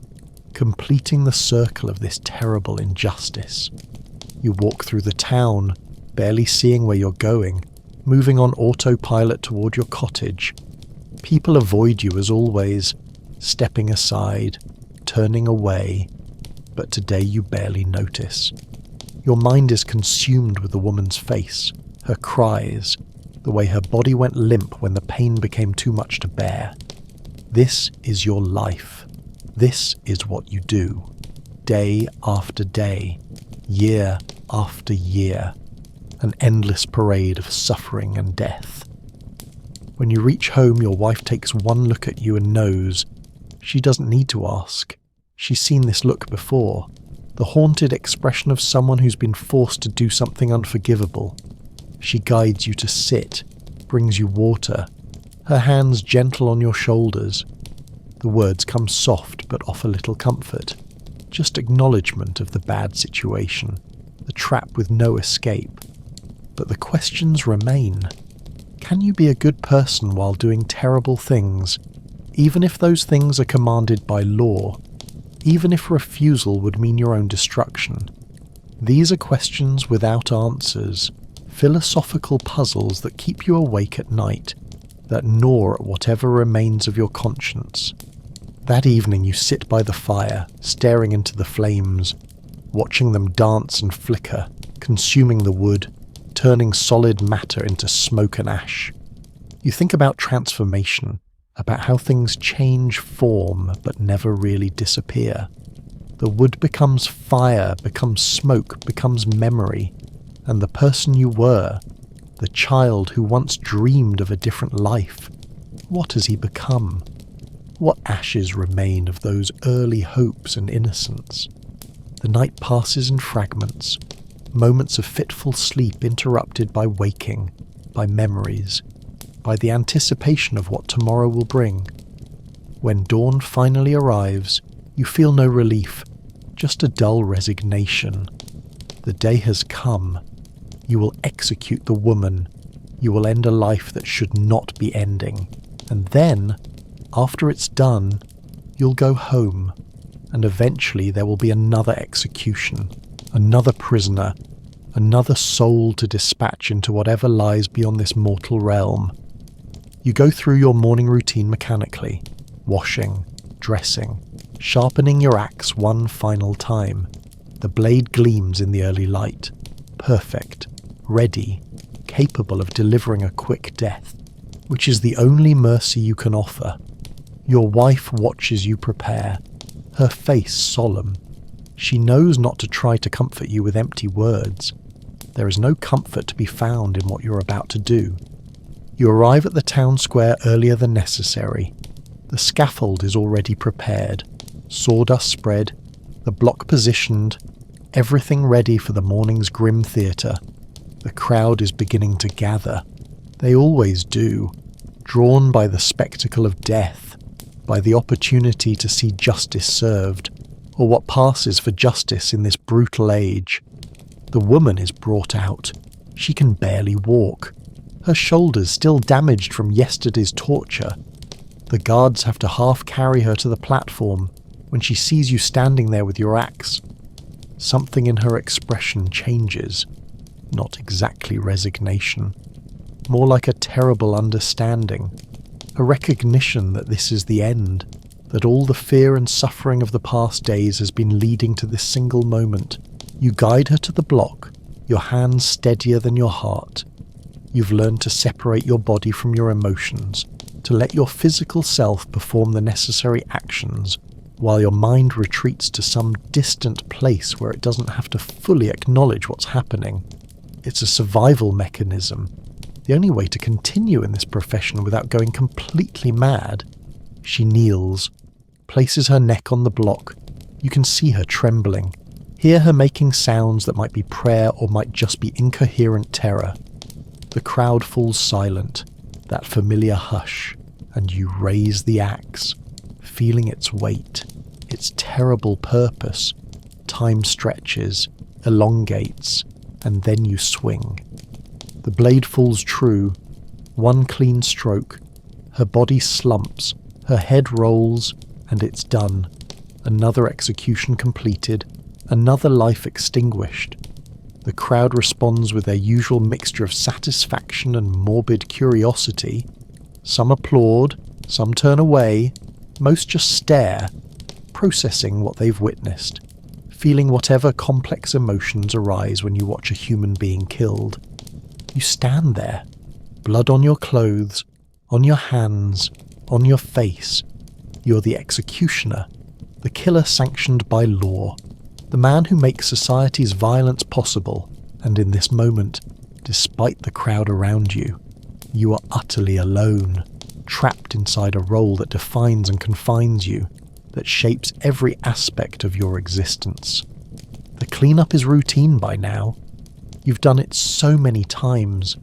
completing the circle of this terrible injustice. You walk through the town, barely seeing where you're going, moving on autopilot toward your cottage. People avoid you as always, stepping aside, turning away, but today you barely notice. Your mind is consumed with the woman's face, her cries, the way her body went limp when the pain became too much to bear. This is your life. This is what you do. Day after day, year after year. An endless parade of suffering and death. When you reach home, your wife takes one look at you and knows. She doesn't need to ask. She's seen this look before, the haunted expression of someone who's been forced to do something unforgivable. She guides you to sit, brings you water, her hands gentle on your shoulders. The words come soft but offer little comfort, just acknowledgement of the bad situation, the trap with no escape. But the questions remain. Can you be a good person while doing terrible things, even if those things are commanded by law, even if refusal would mean your own destruction? These are questions without answers, philosophical puzzles that keep you awake at night, that gnaw at whatever remains of your conscience. That evening you sit by the fire, staring into the flames, watching them dance and flicker, consuming the wood, turning solid matter into smoke and ash. You think about transformation, about how things change form but never really disappear. The wood becomes fire, becomes smoke, becomes memory, and the person you were, the child who once dreamed of a different life, what has he become? What ashes remain of those early hopes and innocence? The night passes in fragments, moments of fitful sleep interrupted by waking, by memories, by the anticipation of what tomorrow will bring. When dawn finally arrives, you feel no relief, just a dull resignation. The day has come. You will execute the woman. You will end a life that should not be ending. And then, after it's done, you'll go home, and eventually there will be another execution, another prisoner, another soul to dispatch into whatever lies beyond this mortal realm. You go through your morning routine mechanically, washing, dressing, sharpening your axe one final time. The blade gleams in the early light, perfect, ready, capable of delivering a quick death, which is the only mercy you can offer. Your wife watches you prepare, her face solemn. She knows not to try to comfort you with empty words. There is no comfort to be found in what you're about to do. You arrive at the town square earlier than necessary. The scaffold is already prepared, sawdust spread, the block positioned, everything ready for the morning's grim theatre. The crowd is beginning to gather. They always do, drawn by the spectacle of death, by the opportunity to see justice served, or what passes for justice in this brutal age. The woman is brought out. She can barely walk, her shoulders still damaged from yesterday's torture. The guards have to half carry her to the platform when she sees you standing there with your axe. Something in her expression changes, not exactly resignation, more like a terrible understanding, a recognition that this is the end, that all the fear and suffering of the past days has been leading to this single moment. You guide her to the block, your hands steadier than your heart. You've learned to separate your body from your emotions, to let your physical self perform the necessary actions, while your mind retreats to some distant place where it doesn't have to fully acknowledge what's happening. It's a survival mechanism, the only way to continue in this profession without going completely mad. She kneels, places her neck on the block. You can see her trembling, hear her making sounds that might be prayer or might just be incoherent terror. The crowd falls silent, that familiar hush, and you raise the axe, feeling its weight, its terrible purpose. Time stretches, elongates, and then you swing. The blade falls true, one clean stroke. Her body slumps, her head rolls, and it's done. Another execution completed, another life extinguished. The crowd responds with their usual mixture of satisfaction and morbid curiosity. Some applaud, some turn away, most just stare, processing what they've witnessed, feeling whatever complex emotions arise when you watch a human being killed. You stand there, blood on your clothes, on your hands, on your face. You're the executioner, the killer sanctioned by law, the man who makes society's violence possible, and in this moment, despite the crowd around you, you are utterly alone, trapped inside a role that defines and confines you. that shapes every aspect of your existence. The cleanup is routine by now. You've done it so many times,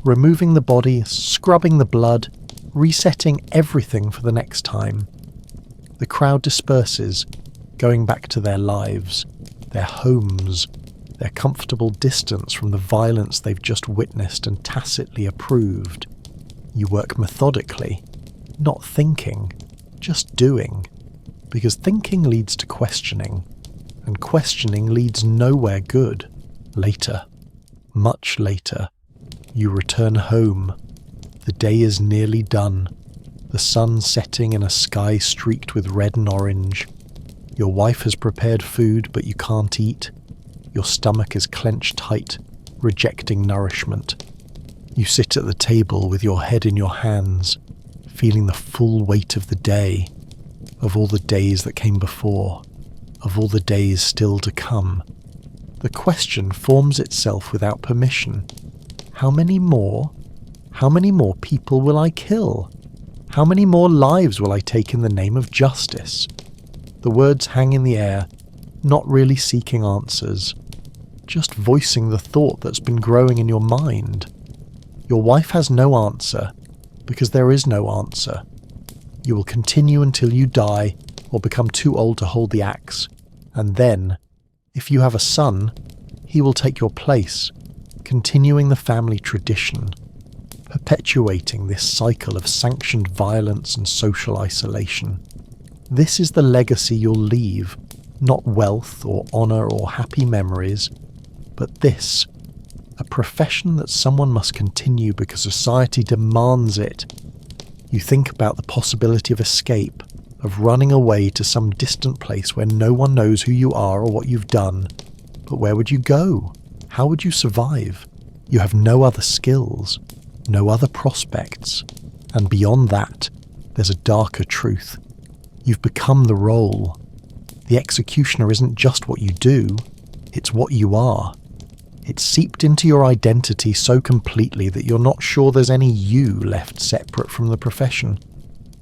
removing the body, scrubbing the blood, resetting everything for the next time. The crowd disperses, going back to their lives, their homes, their comfortable distance from the violence they've just witnessed and tacitly approved. You work methodically, not thinking, just doing, because thinking leads to questioning, and questioning leads nowhere good. Later, much later, you return home. The day is nearly done, the sun setting in a sky streaked with red and orange. Your wife has prepared food, but you can't eat. Your stomach is clenched tight, rejecting nourishment. You sit at the table with your head in your hands, feeling the full weight of the day, of all the days that came before, of all the days still to come. The question forms itself without permission. How many more? How many more people will I kill? How many more lives will I take in the name of justice? The words hang in the air, not really seeking answers, just voicing the thought that's been growing in your mind. Your wife has no answer, because there is no answer. You will continue until you die or become too old to hold the axe, and then, if you have a son, he will take your place, continuing the family tradition, perpetuating this cycle of sanctioned violence and social isolation. This is the legacy you'll leave, not wealth or honour or happy memories, but this, a profession that someone must continue because society demands it. You think about the possibility of escape, of running away to some distant place where no one knows who you are or what you've done. But where would you go? How would you survive? You have no other skills, no other prospects. And beyond that, there's a darker truth. You've become the role. The executioner isn't just what you do, it's what you are. It's seeped into your identity so completely that you're not sure there's any you left separate from the profession.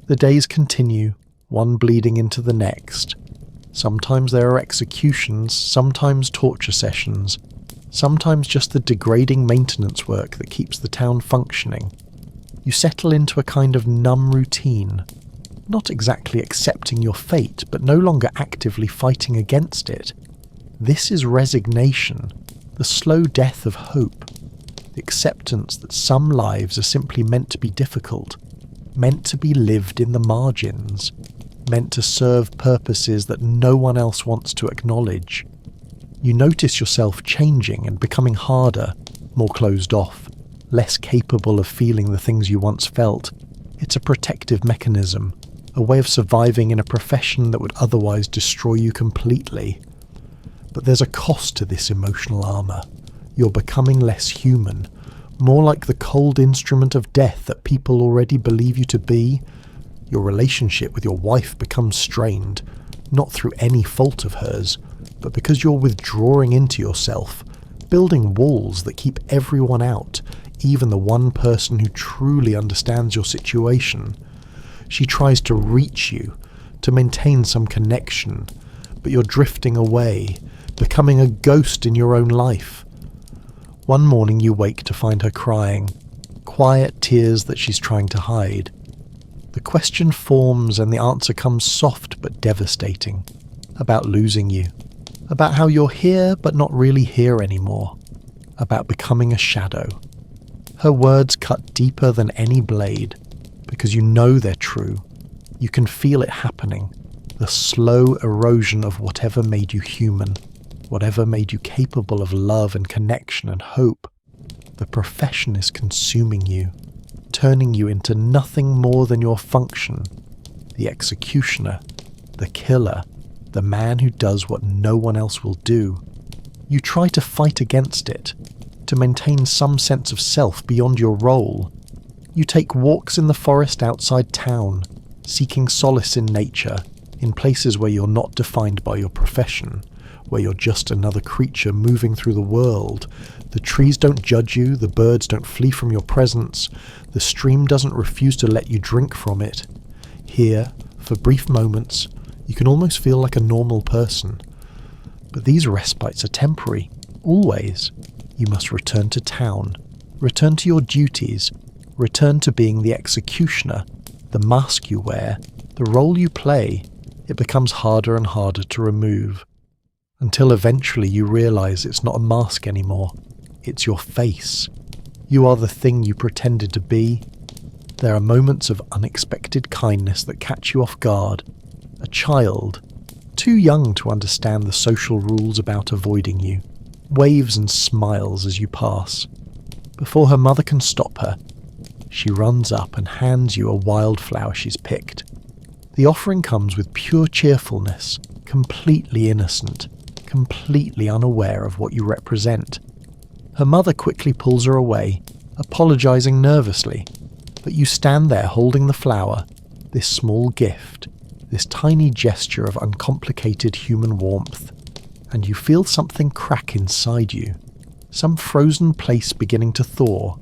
The days continue, one bleeding into the next. Sometimes there are executions, sometimes torture sessions, sometimes just the degrading maintenance work that keeps the town functioning. You settle into a kind of numb routine, not exactly accepting your fate, but no longer actively fighting against it. This is resignation, the slow death of hope, the acceptance that some lives are simply meant to be difficult, meant to be lived in the margins, meant to serve purposes that no one else wants to acknowledge. You notice yourself changing and becoming harder, more closed off, less capable of feeling the things you once felt. It's a protective mechanism, a way of surviving in a profession that would otherwise destroy you completely. But there's a cost to this emotional armour. You're becoming less human, more like the cold instrument of death that people already believe you to be. Your relationship with your wife becomes strained, not through any fault of hers, but because you're withdrawing into yourself, building walls that keep everyone out, even the one person who truly understands your situation. She tries to reach you, to maintain some connection, but you're drifting away, becoming a ghost in your own life. One morning you wake to find her crying, quiet tears that she's trying to hide. The question forms and the answer comes soft but devastating, about losing you, about how you're here but not really here anymore, about becoming a shadow. Her words cut deeper than any blade, because you know they're true. You can feel it happening, the slow erosion of whatever made you human, whatever made you capable of love and connection and hope. The profession is consuming you, turning you into nothing more than your function, the executioner, the killer, the man who does what no one else will do. You try to fight against it, to maintain some sense of self beyond your role. You take walks in the forest outside town, seeking solace in nature, in places where you're not defined by your profession, where you're just another creature moving through the world. The trees don't judge you, the birds don't flee from your presence, the stream doesn't refuse to let you drink from it. Here, for brief moments, You can almost feel like a normal person. But these respites are temporary, always. You must return to town, return to your duties, return to being the executioner, the mask you wear, the role you play. It becomes harder and harder to remove, until eventually you realize it's not a mask anymore. It's your face. You are the thing you pretended to be. There are moments of unexpected kindness that catch you off guard. A child, too young to understand the social rules about avoiding you, waves and smiles as you pass. Before her mother can stop her, she runs up and hands you a wildflower she's picked. The offering comes with pure cheerfulness, completely innocent, completely unaware of what you represent. Her mother quickly pulls her away, apologizing nervously, but you stand there holding the flower, this small gift, this tiny gesture of uncomplicated human warmth, and you feel something crack inside you, some frozen place beginning to thaw.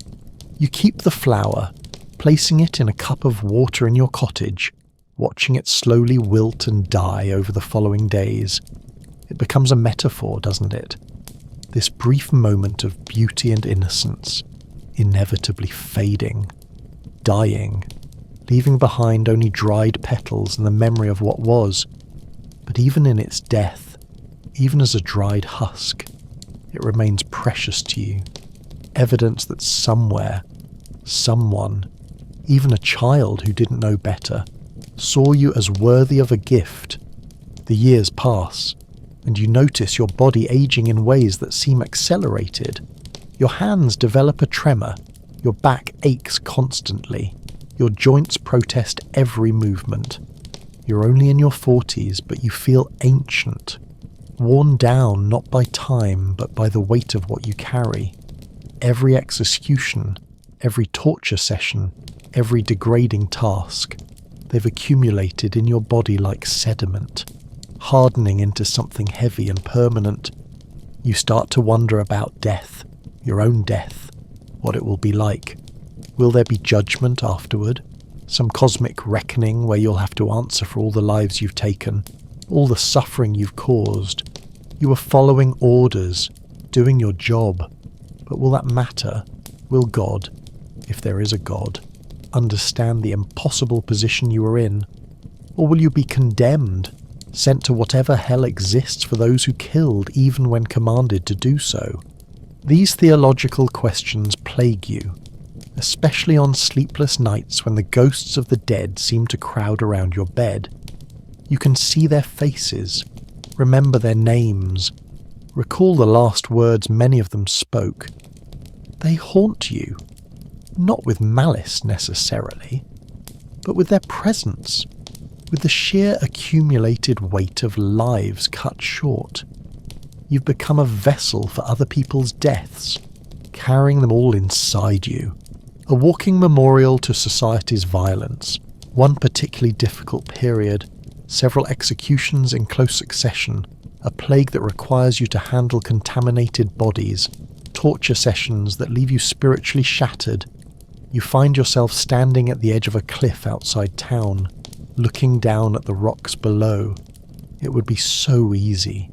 You keep the flower, placing it in a cup of water in your cottage, watching it slowly wilt and die over the following days. It becomes a metaphor, doesn't it? This brief moment of beauty and innocence, inevitably fading, dying, leaving behind only dried petals and the memory of what was. But even in its death, even as a dried husk, it remains precious to you. Evidence that somewhere, someone, even a child who didn't know better, saw you as worthy of a gift. The years pass, and you notice your body aging in ways that seem accelerated. Your hands develop a tremor, your back aches constantly, your joints protest every movement. You're only in your 40s, but you feel ancient, worn down not by time, but by the weight of what you carry. Every execution, every torture session, every degrading task, they've accumulated in your body like sediment, hardening into something heavy and permanent. You start to wonder about death, your own death, what it will be like. Will there be judgment afterward? Some cosmic reckoning where you'll have to answer for all the lives you've taken, all the suffering you've caused. You were following orders, doing your job. But will that matter? Will God, if there is a God, understand the impossible position you were in? Or will you be condemned, sent to whatever hell exists for those who killed even when commanded to do so? These theological questions plague you, especially on sleepless nights when the ghosts of the dead seem to crowd around your bed. You can see their faces, remember their names, recall the last words many of them spoke. They haunt you, not with malice necessarily, but with their presence, with the sheer accumulated weight of lives cut short. You've become a vessel for other people's deaths, carrying them all inside you. A walking memorial to society's violence, one particularly difficult period, several executions in close succession, a plague that requires you to handle contaminated bodies, torture sessions that leave you spiritually shattered. You find yourself standing at the edge of a cliff outside town, looking down at the rocks below. It would be so easy.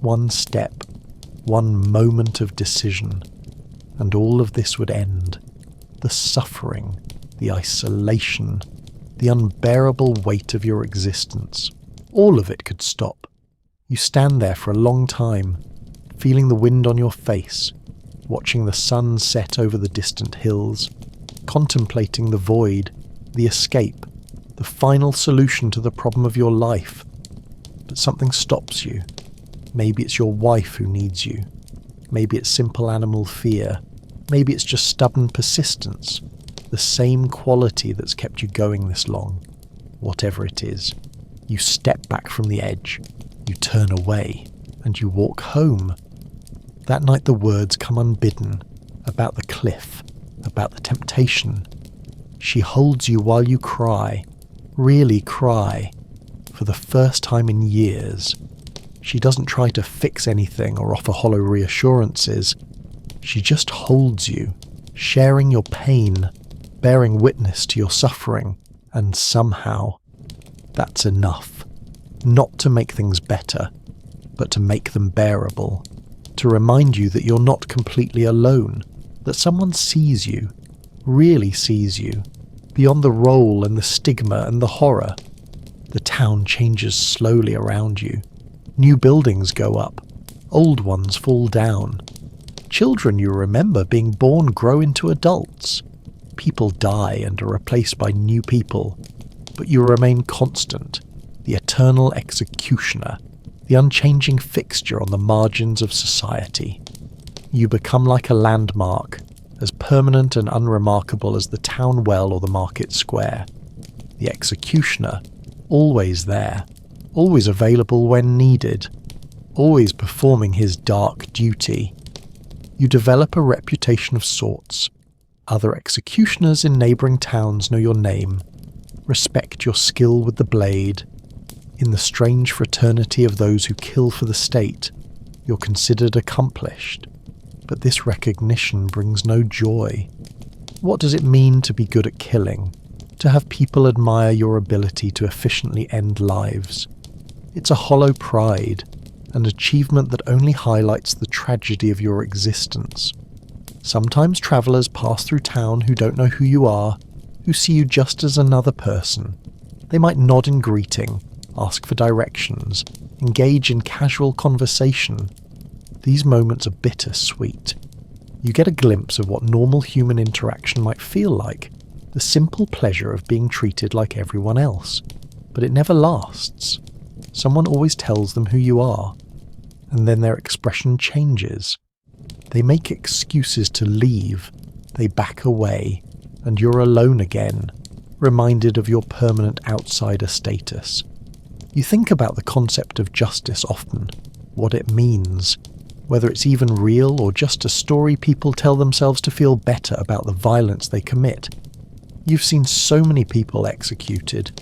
One step, one moment of decision, and all of this would end. The suffering, the isolation, the unbearable weight of your existence, all of it could stop. You stand there for a long time, feeling the wind on your face, watching the sun set over the distant hills, contemplating the void, the escape, the final solution to the problem of your life. But something stops you. Maybe it's your wife who needs you. Maybe it's simple animal fear. Maybe it's just stubborn persistence, the same quality that's kept you going this long. Whatever it is, you step back from the edge, you turn away, and you walk home. That night the words come unbidden, about the cliff, about the temptation. She holds you while you cry, really cry, for the first time in years. She doesn't try to fix anything or offer hollow reassurances. She just holds you, sharing your pain, bearing witness to your suffering, and somehow, that's enough. not to make things better, but to make them bearable, to remind you that you're not completely alone, that someone sees you, really sees you, beyond the role and the stigma and the horror. The town changes slowly around you. New buildings go up, old ones fall down. Children you remember being born grow into adults. People die and are replaced by new people, but you remain constant, the eternal executioner, the unchanging fixture on the margins of society. You become like a landmark, as permanent and unremarkable as the town well or the market square. The executioner, always there, always available when needed, always performing his dark duty. You develop a reputation of sorts. Other executioners in neighbouring towns know your name, respect your skill with the blade. In the strange fraternity of those who kill for the state, you're considered accomplished. But this recognition brings no joy. What does it mean to be good at killing? To have people admire your ability to efficiently end lives? It's a hollow pride, an achievement that only highlights the tragedy of your existence. Sometimes travellers pass through town who don't know who you are, who see you just as another person. They might nod in greeting, ask for directions, engage in casual conversation. These moments are bittersweet. You get a glimpse of what normal human interaction might feel like, the simple pleasure of being treated like everyone else. But it never lasts. Someone always tells them who you are, and then their expression changes. They make excuses to leave, they back away, and you're alone again, reminded of your permanent outsider status. You think about the concept of justice often, what it means, whether it's even real or just a story people tell themselves to feel better about the violence they commit. You've seen so many people executed,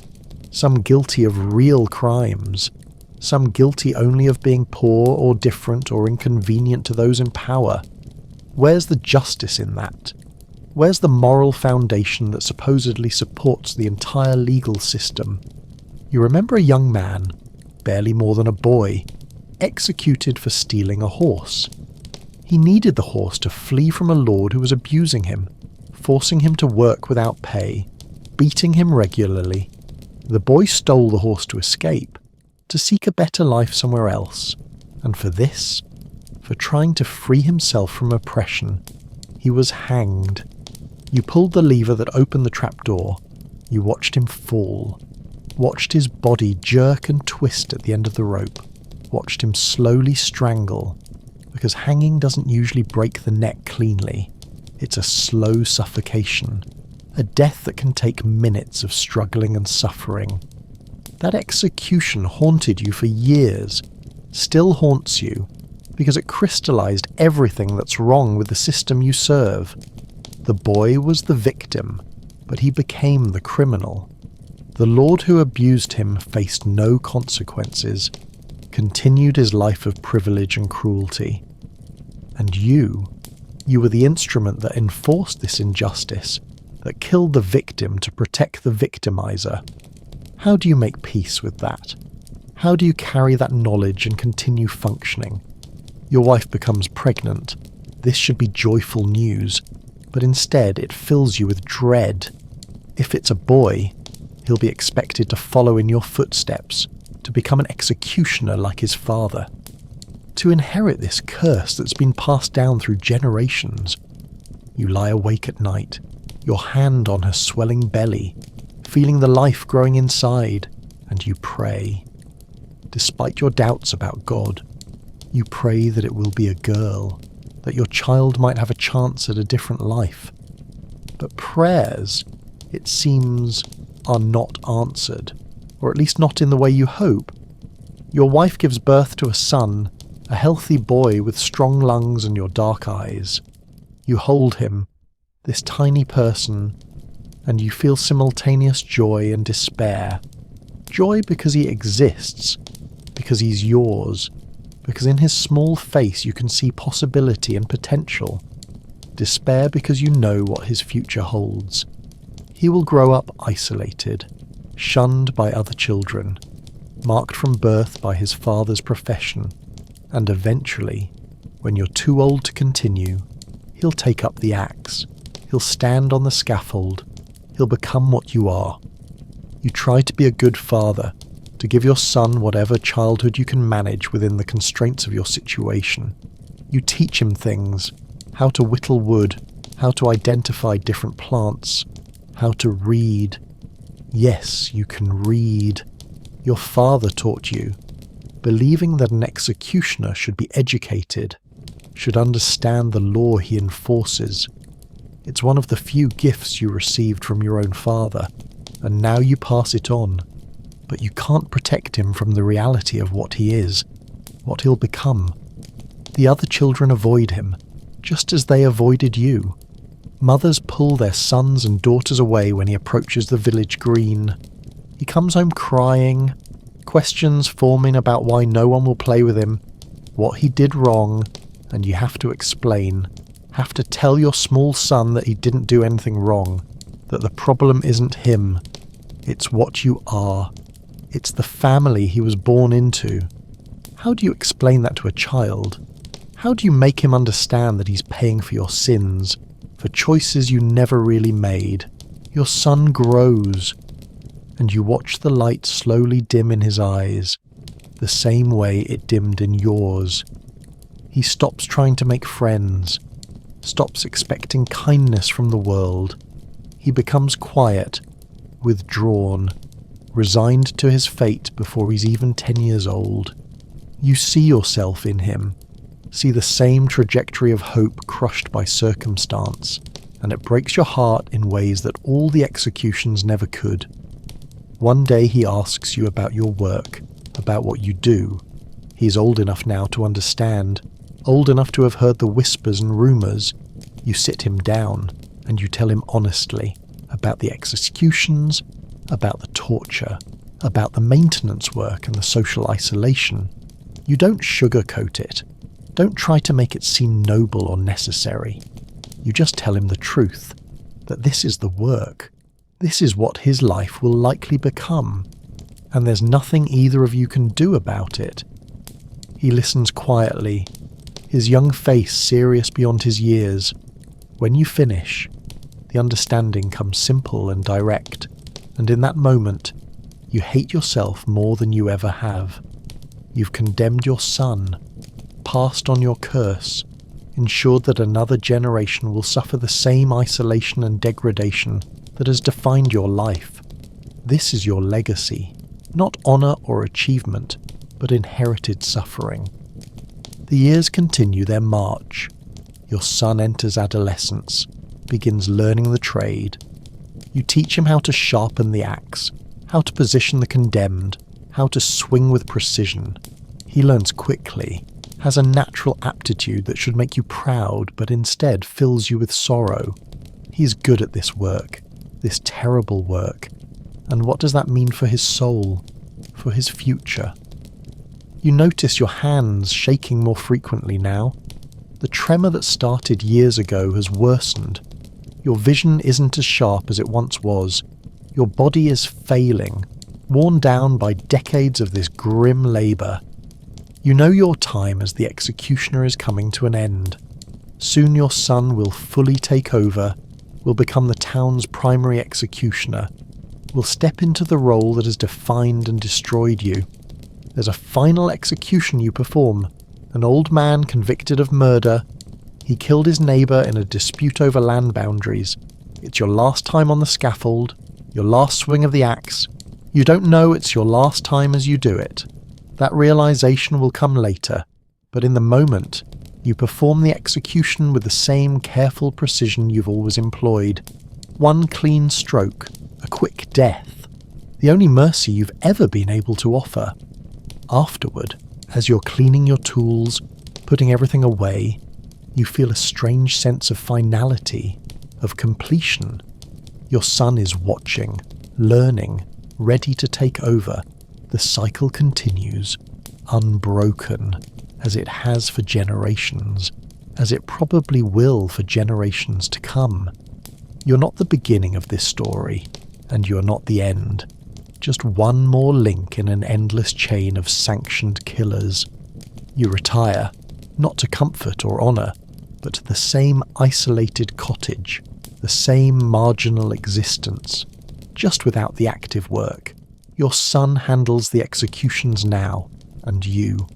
some guilty of real crimes, some guilty only of being poor or different or inconvenient to those in power. Where's the justice in that? Where's the moral foundation that supposedly supports the entire legal system? You remember a young man, barely more than a boy, executed for stealing a horse. He needed the horse to flee from a lord who was abusing him, forcing him to work without pay, beating him regularly. The boy stole the horse to escape, to seek a better life somewhere else, and for this, for trying to free himself from oppression, he was hanged. You pulled the lever that opened the trapdoor. You watched him fall, watched his body jerk and twist at the end of the rope, watched him slowly strangle, because hanging doesn't usually break the neck cleanly. It's a slow suffocation, a death that can take minutes of struggling and suffering. That execution haunted you for years, still haunts you, because it crystallized everything that's wrong with the system you serve. The boy was the victim, but he became the criminal. The lord who abused him faced no consequences, continued his life of privilege and cruelty. And you were the instrument that enforced this injustice, that killed the victim to protect the victimizer. How do you make peace with that? How do you carry that knowledge and continue functioning? Your wife becomes pregnant. This should be joyful news, but instead it fills you with dread. If it's a boy, he'll be expected to follow in your footsteps, to become an executioner like his father, to inherit this curse that's been passed down through generations. You lie awake at night, your hand on her swelling belly, feeling the life growing inside, and you pray. Despite your doubts about God, you pray that it will be a girl, that your child might have a chance at a different life. But prayers, it seems, are not answered, or at least not in the way you hope. Your wife gives birth to a son, a healthy boy with strong lungs and your dark eyes. You hold him, this tiny person, and you feel simultaneous joy and despair. Joy because he exists, because he's yours, because in his small face you can see possibility and potential. Despair because you know what his future holds. He will grow up isolated, shunned by other children. marked from birth by his father's profession, and eventually, when you're too old to continue, he'll take up the axe, he'll stand on the scaffold, he'll become what you are. You try to be a good father, to give your son whatever childhood you can manage within the constraints of your situation. You teach him things, how to whittle wood, how to identify different plants, how to read. Yes, you can read. Your father taught you, believing that an executioner should be educated, should understand the law he enforces. It's one of the few gifts you received from your own father, and now you pass it on. But you can't protect him from the reality of what he is, what he'll become. The other children avoid him, just as they avoided you. Mothers pull their sons and daughters away when he approaches the village green. He comes home crying, questions forming about why no one will play with him, what he did wrong, and you have to explain, have to tell your small son that he didn't do anything wrong, that the problem isn't him, it's what you are. It's the family he was born into. How do you explain that to a child? How do you make him understand that he's paying for your sins, for choices you never really made? Your son grows, and you watch the light slowly dim in his eyes, the same way it dimmed in yours. He stops trying to make friends, stops expecting kindness from the world. He becomes quiet, withdrawn, resigned to his fate before he's even 10 years old. You see yourself in him, see the same trajectory of hope crushed by circumstance, and it breaks your heart in ways that all the executions never could. One day he asks you about your work, about what you do. He's old enough now to understand, old enough to have heard the whispers and rumours. You sit him down, and you tell him honestly about the executions, about the torture, about the maintenance work and the social isolation. You don't sugarcoat it. Don't try to make it seem noble or necessary. You just tell him the truth, that this is the work. This is what his life will likely become, and there's nothing either of you can do about it. He listens quietly, his young face serious beyond his years. When you finish, the understanding comes simple and direct, and in that moment, you hate yourself more than you ever have. You've condemned your son, passed on your curse, ensured that another generation will suffer the same isolation and degradation that has defined your life. This is your legacy, not honour or achievement, but inherited suffering. The years continue their march. Your son enters adolescence, begins learning the trade. You teach him how to sharpen the axe, how to position the condemned, how to swing with precision. He learns quickly, has a natural aptitude that should make you proud but instead fills you with sorrow. He's good at this work, this terrible work. And what does that mean for his soul, for his future? You notice your hands shaking more frequently now. The tremor that started years ago has worsened. Your vision isn't as sharp as it once was. Your body is failing, worn down by decades of this grim labour. You know your time as the executioner is coming to an end. Soon your son will fully take over, will become the town's primary executioner, will step into the role that has defined and destroyed you. There's a final execution you perform. An old man convicted of murder. He killed his neighbour in a dispute over land boundaries. It's your last time on the scaffold, your last swing of the axe. You don't know it's your last time as you do it. That realization will come later, but in the moment, you perform the execution with the same careful precision you've always employed. One clean stroke, a quick death. The only mercy you've ever been able to offer. Afterward, as you're cleaning your tools, putting everything away, you feel a strange sense of finality, of completion. Your son is watching, learning, ready to take over. The cycle continues, unbroken, as it has for generations, as it probably will for generations to come. You're not the beginning of this story, and you're not the end. just one more link in an endless chain of sanctioned killers. You retire, not to comfort or honour, but to the same isolated cottage, the same marginal existence, just without the active work. Your son handles the executions now, and you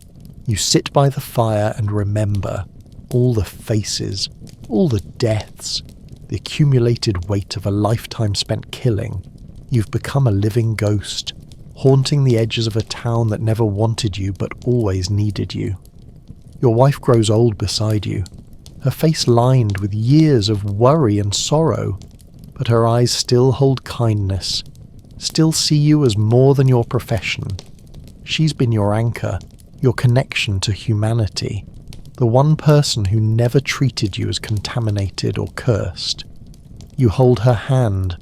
sit by the fire and remember all the faces, all the deaths, the accumulated weight of a lifetime spent killing. You've become a living ghost, haunting the edges of a town that never wanted you but always needed you. Your wife grows old beside you, her face lined with years of worry and sorrow, but her eyes still hold kindness, still see you as more than your profession. She's been your anchor, your connection to humanity, the one person who never treated you as contaminated or cursed. You hold her hand,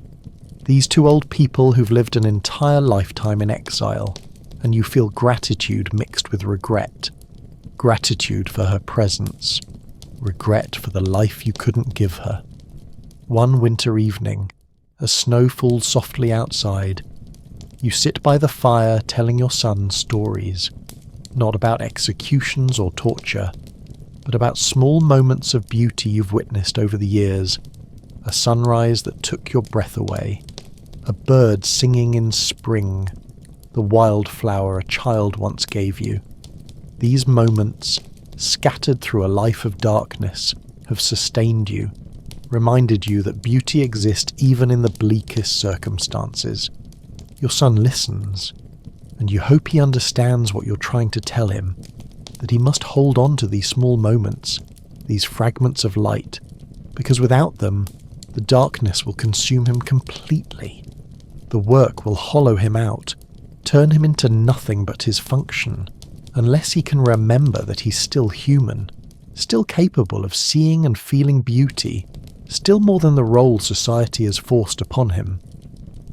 these two old people who've lived an entire lifetime in exile, and you feel gratitude mixed with regret. Gratitude for her presence, regret for the life you couldn't give her. One winter evening, as snow falls softly outside, you sit by the fire telling your son stories, not about executions or torture, but about small moments of beauty you've witnessed over the years. A sunrise that took your breath away, a bird singing in spring, the wildflower a child once gave you. These moments, scattered through a life of darkness, have sustained you, reminded you that beauty exists even in the bleakest circumstances. Your son listens, and you hope he understands what you're trying to tell him, that he must hold on to these small moments, these fragments of light, because without them, the darkness will consume him completely. The work will hollow him out, turn him into nothing but his function, unless he can remember that he's still human, still capable of seeing and feeling beauty, still more than the role society has forced upon him.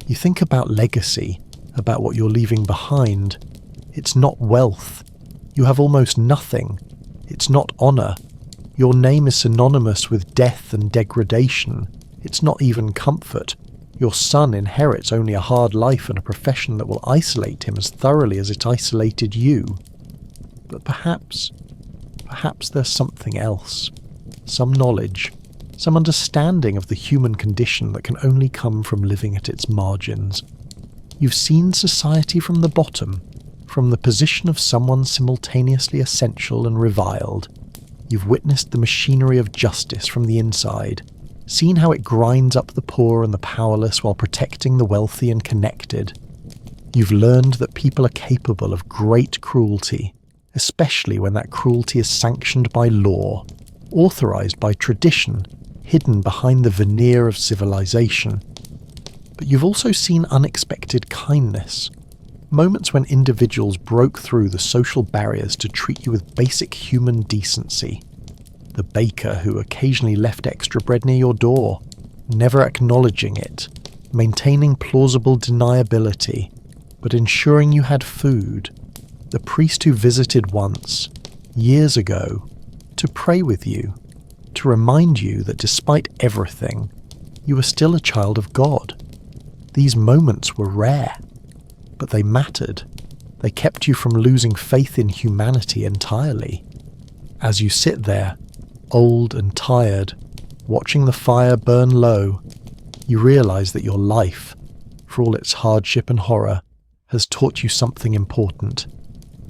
You think about legacy, about what you're leaving behind. It's not wealth. You have almost nothing. It's not honour. Your name is synonymous with death and degradation. It's not even comfort. Your son inherits only a hard life and a profession that will isolate him as thoroughly as it isolated you. But perhaps there's something else. Some knowledge, some understanding of the human condition that can only come from living at its margins. You've seen society from the bottom, from the position of someone simultaneously essential and reviled. You've witnessed the machinery of justice from the inside, seen how it grinds up the poor and the powerless while protecting the wealthy and connected. You've learned that people are capable of great cruelty, especially when that cruelty is sanctioned by law, authorized by tradition, hidden behind the veneer of civilization. But you've also seen unexpected kindness, moments when individuals broke through the social barriers to treat you with basic human decency. The baker who occasionally left extra bread near your door, never acknowledging it, maintaining plausible deniability, but ensuring you had food. The priest who visited once, years ago, to pray with you, to remind you that despite everything, you were still a child of God. These moments were rare, but they mattered. They kept you from losing faith in humanity entirely. As you sit there, old and tired, watching the fire burn low, you realize that your life, for all its hardship and horror, has taught you something important.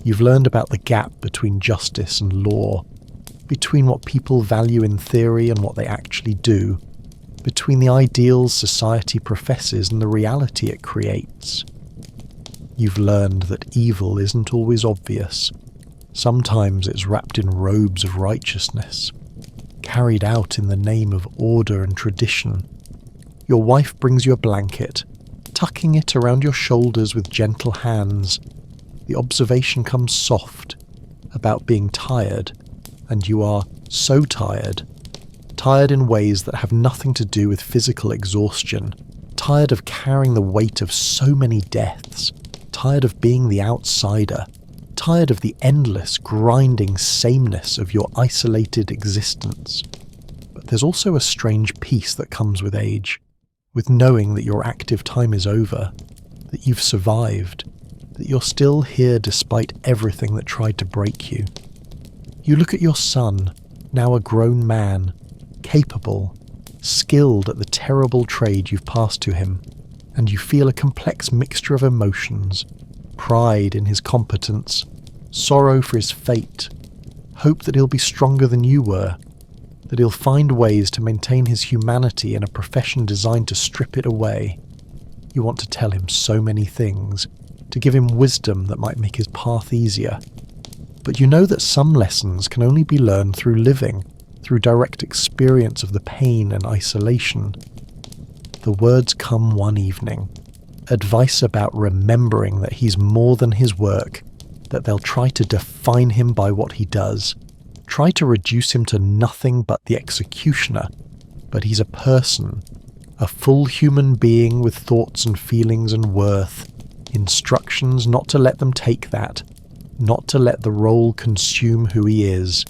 You've learned about the gap between justice and law, between what people value in theory and what they actually do, between the ideals society professes and the reality it creates. You've learned that evil isn't always obvious. Sometimes it's wrapped in robes of righteousness, carried out in the name of order and tradition. Your wife brings you a blanket, tucking it around your shoulders with gentle hands. The observation comes soft, about being tired, and you are so tired. Tired in ways that have nothing to do with physical exhaustion, tired of carrying the weight of so many deaths, tired of being the outsider, tired of the endless, grinding sameness of your isolated existence. But there's also a strange peace that comes with age, with knowing that your active time is over. that you've survived, that you're still here despite everything that tried to break you. You look at your son, now a grown man, capable, skilled at the terrible trade you've passed to him, and you feel a complex mixture of emotions: pride in his competence, sorrow for his fate, hope that he'll be stronger than you were, that he'll find ways to maintain his humanity in a profession designed to strip it away. You want to tell him so many things, to give him wisdom that might make his path easier. But you know that some lessons can only be learned through living, through direct experience of the pain and isolation. The words come one evening. Advice about remembering that he's more than his work, that they'll try to define him by what he does, try to reduce him to nothing but the executioner, but he's a person, a full human being with thoughts and feelings and worth, instructions not to let them take that, not to let the role consume who he is.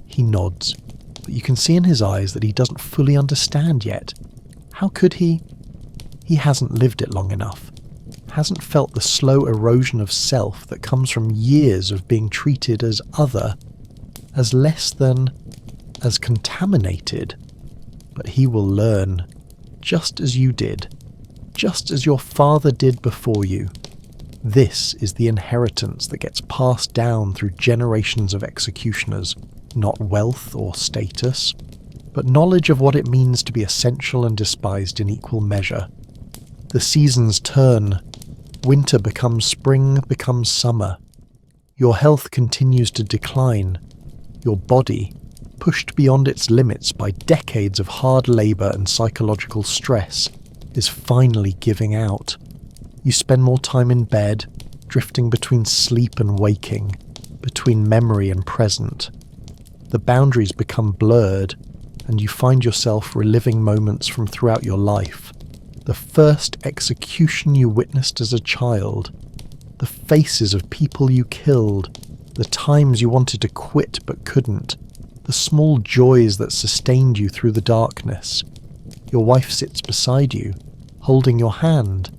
He nods, but you can see in his eyes that he doesn't fully understand yet. How could he? He hasn't lived it long enough, hasn't felt the slow erosion of self that comes from years of being treated as other, as less than, as contaminated. But he will learn, just as you did, just as your father did before you. This is the inheritance that gets passed down through generations of executioners, not wealth or status, but knowledge of what it means to be essential and despised in equal measure. The seasons turn. Winter becomes spring, becomes summer. Your health continues to decline. Your body, pushed beyond its limits by decades of hard labour and psychological stress, is finally giving out. You spend more time in bed, drifting between sleep and waking, between memory and present. The boundaries become blurred, and you find yourself reliving moments from throughout your life. The first execution you witnessed as a child, the faces of people you killed, the times you wanted to quit but couldn't, the small joys that sustained you through the darkness. Your wife sits beside you, holding your hand.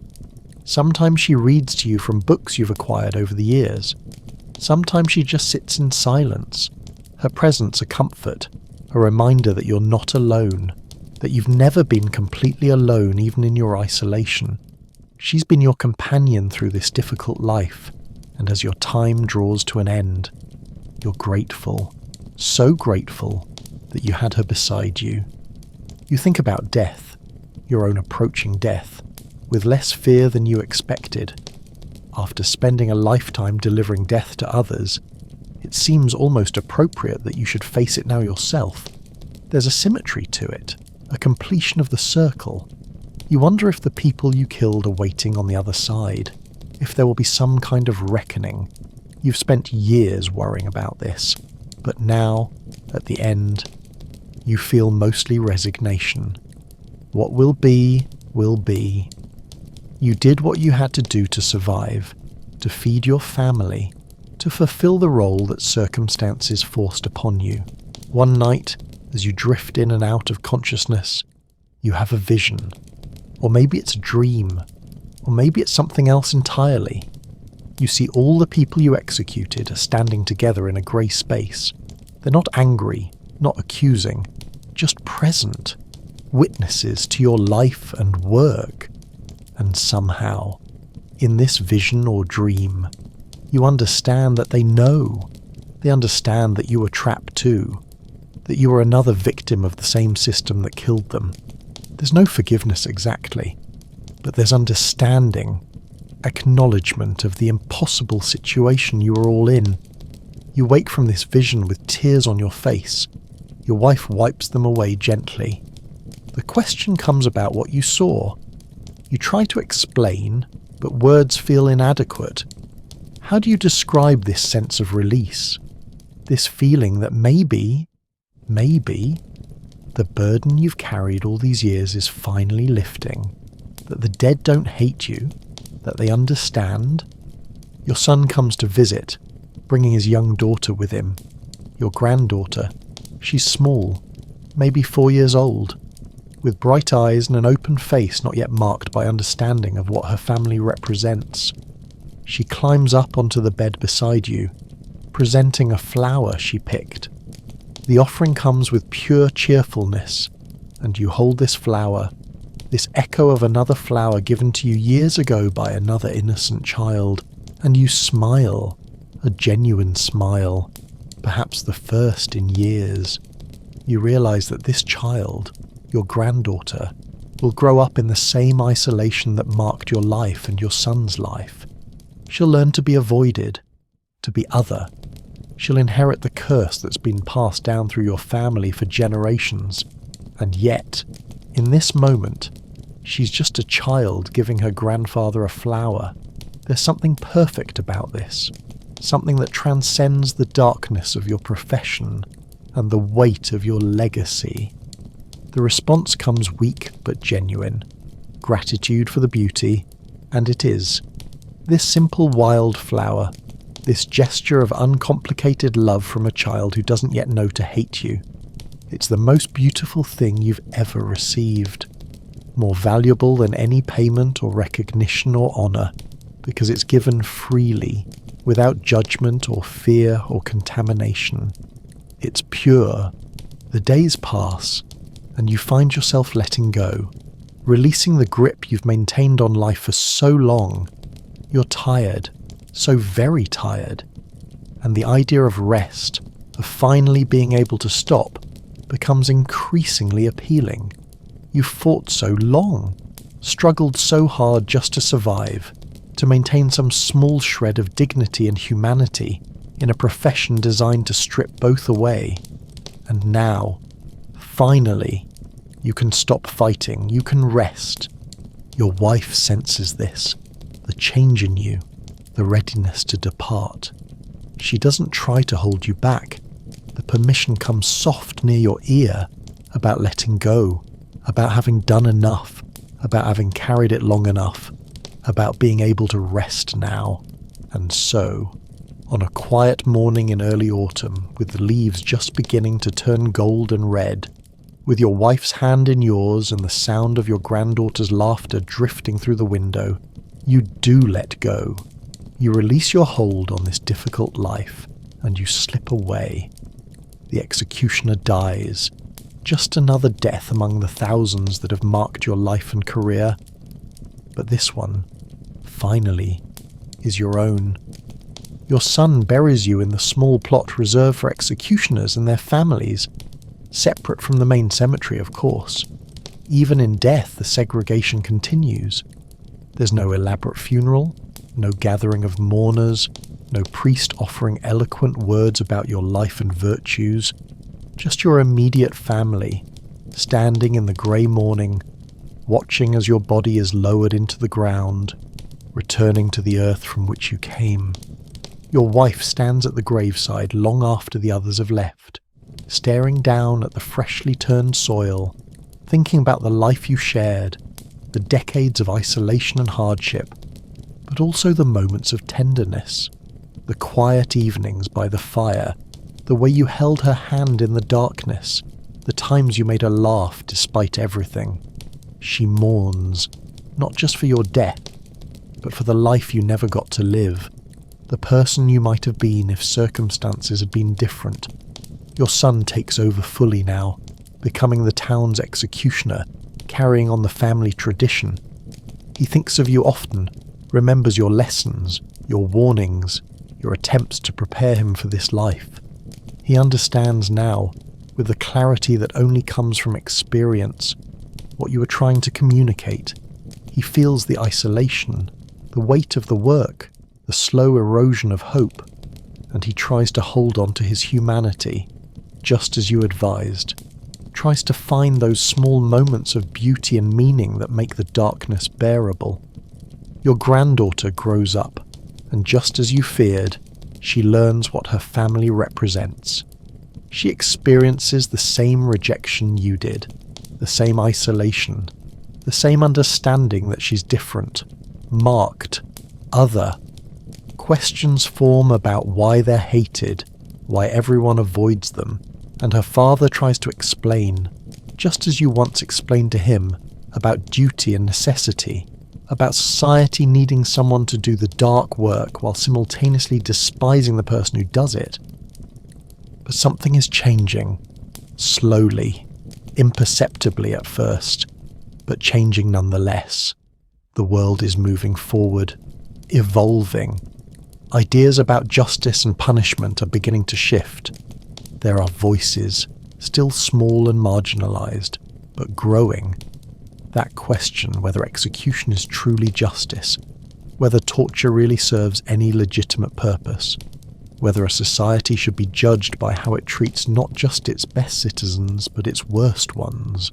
Sometimes she reads to you from books you've acquired over the years. Sometimes she just sits in silence. Her presence a comfort, a reminder that you're not alone, that you've never been completely alone even in your isolation. She's been your companion through this difficult life, and as your time draws to an end, you're grateful, so grateful that you had her beside you. You think about death, your own approaching death, with less fear than you expected. After spending a lifetime delivering death to others, it seems almost appropriate that you should face it now yourself. There's a symmetry to it, a completion of the circle. You wonder if the people you killed are waiting on the other side, if there will be some kind of reckoning. You've spent years worrying about this, but now, at the end, you feel mostly resignation. What will be, will be. You did what you had to do to survive, to feed your family, to fulfill the role that circumstances forced upon you. One night, as you drift in and out of consciousness, you have a vision. Or maybe it's a dream. Or maybe it's something else entirely. You see all the people you executed are standing together in a grey space. They're not angry, not accusing, just present, witnesses to your life and work. And somehow, in this vision or dream, you understand that they know. They understand that you were trapped too, that you were another victim of the same system that killed them. There's no forgiveness exactly, but there's understanding, acknowledgement of the impossible situation you were all in. You wake from this vision with tears on your face. Your wife wipes them away gently. The question comes about what you saw. You try to explain, but words feel inadequate. How do you describe this sense of release? This feeling that maybe, the burden you've carried all these years is finally lifting, that the dead don't hate you, that they understand. Your son comes to visit, bringing his young daughter with him. Your granddaughter, she's small, maybe 4 years old. with bright eyes and an open face not yet marked by understanding of what her family represents. She climbs up onto the bed beside you, presenting a flower she picked. The offering comes with pure cheerfulness, and you hold this flower, this echo of another flower given to you years ago by another innocent child, and you smile, a genuine smile, perhaps the first in years. You realize that this child, your granddaughter, will grow up in the same isolation that marked your life and your son's life. She'll learn to be avoided, to be other. She'll inherit the curse that's been passed down through your family for generations. And yet, in this moment, she's just a child giving her grandfather a flower. There's something perfect about this, something that transcends the darkness of your profession and the weight of your legacy. The response comes weak but genuine. Gratitude for the beauty, and it is. This simple wildflower, this gesture of uncomplicated love from a child who doesn't yet know to hate you. It's the most beautiful thing you've ever received. More valuable than any payment or recognition or honor, because it's given freely, without judgment or fear or contamination. It's pure. The days pass, and you find yourself letting go, releasing the grip you've maintained on life for so long. You're tired, so very tired, and the idea of rest, of finally being able to stop, becomes increasingly appealing. You fought so long, struggled so hard just to survive, to maintain some small shred of dignity and humanity in a profession designed to strip both away. And now, finally, you can stop fighting, you can rest. Your wife senses this, the change in you, the readiness to depart. She doesn't try to hold you back. The permission comes soft near your ear about letting go, about having done enough, about having carried it long enough, about being able to rest now. And so, on a quiet morning in early autumn, with the leaves just beginning to turn gold and red, with your wife's hand in yours and the sound of your granddaughter's laughter drifting through the window, you do let go. You release your hold on this difficult life, and you slip away. The executioner dies. Just another death among the thousands that have marked your life and career. But this one, finally, is your own. Your son buries you in the small plot reserved for executioners and their families, separate from the main cemetery, of course. Even in death, the segregation continues. There's no elaborate funeral, no gathering of mourners, no priest offering eloquent words about your life and virtues. Just your immediate family, standing in the grey morning, watching as your body is lowered into the ground, returning to the earth from which you came. Your wife stands at the graveside long after the others have left, staring down at the freshly turned soil, thinking about the life you shared, the decades of isolation and hardship, but also the moments of tenderness, the quiet evenings by the fire, the way you held her hand in the darkness, the times you made her laugh despite everything. She mourns, not just for your death, but for the life you never got to live, the person you might have been if circumstances had been different. Your son takes over fully now, becoming the town's executioner, carrying on the family tradition. He thinks of you often, remembers your lessons, your warnings, your attempts to prepare him for this life. He understands now, with the clarity that only comes from experience, what you were trying to communicate. He feels the isolation, the weight of the work, the slow erosion of hope, and he tries to hold on to his humanity, just as you advised, tries to find those small moments of beauty and meaning that make the darkness bearable. Your granddaughter grows up, and just as you feared, she learns what her family represents. She experiences the same rejection you did, the same isolation, the same understanding that she's different, marked, other. Questions form about why they're hated, why everyone avoids them, and her father tries to explain, just as you once explained to him about duty and necessity, about society needing someone to do the dark work while simultaneously despising the person who does it. But something is changing, slowly, imperceptibly at first, but changing nonetheless. The world is moving forward, evolving. Ideas about justice and punishment are beginning to shift. There are voices, still small and marginalized, but growing. That question whether execution is truly justice, whether torture really serves any legitimate purpose, whether a society should be judged by how it treats not just its best citizens but its worst ones.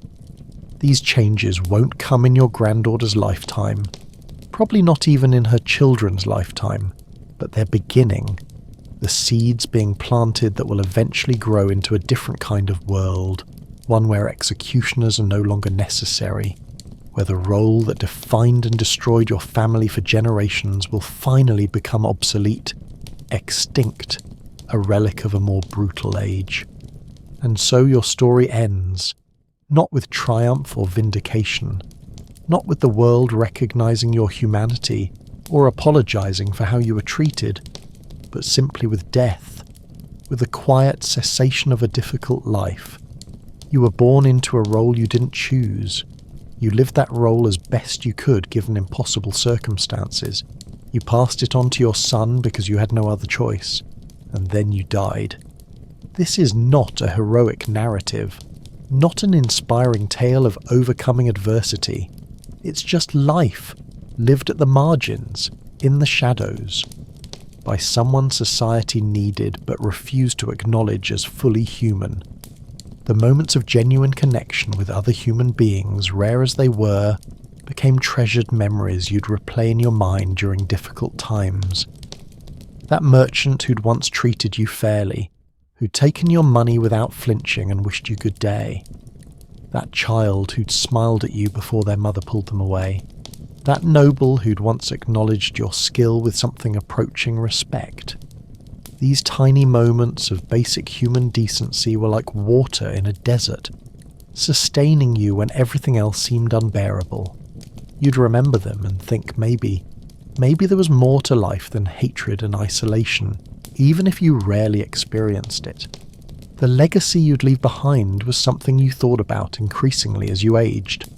These changes won't come in your granddaughter's lifetime, probably not even in her children's lifetime, but they're beginning. The seeds being planted that will eventually grow into a different kind of world, one where executioners are no longer necessary, where the role that defined and destroyed your family for generations will finally become obsolete, extinct, a relic of a more brutal age. And so your story ends, not with triumph or vindication, not with the world recognizing your humanity or apologizing for how you were treated, but simply with death, with the quiet cessation of a difficult life. You were born into a role you didn't choose. You lived that role as best you could given impossible circumstances. You passed it on to your son because you had no other choice, and then you died. This is not a heroic narrative, not an inspiring tale of overcoming adversity. It's just life, lived at the margins, in the shadows, by someone society needed but refused to acknowledge as fully human. The moments of genuine connection with other human beings, rare as they were, became treasured memories you'd replay in your mind during difficult times. That merchant who'd once treated you fairly, who'd taken your money without flinching and wished you good day. That child who'd smiled at you before their mother pulled them away. That noble who'd once acknowledged your skill with something approaching respect. These tiny moments of basic human decency were like water in a desert, sustaining you when everything else seemed unbearable. You'd remember them and think maybe there was more to life than hatred and isolation, even if you rarely experienced it. The legacy you'd leave behind was something you thought about increasingly as you aged.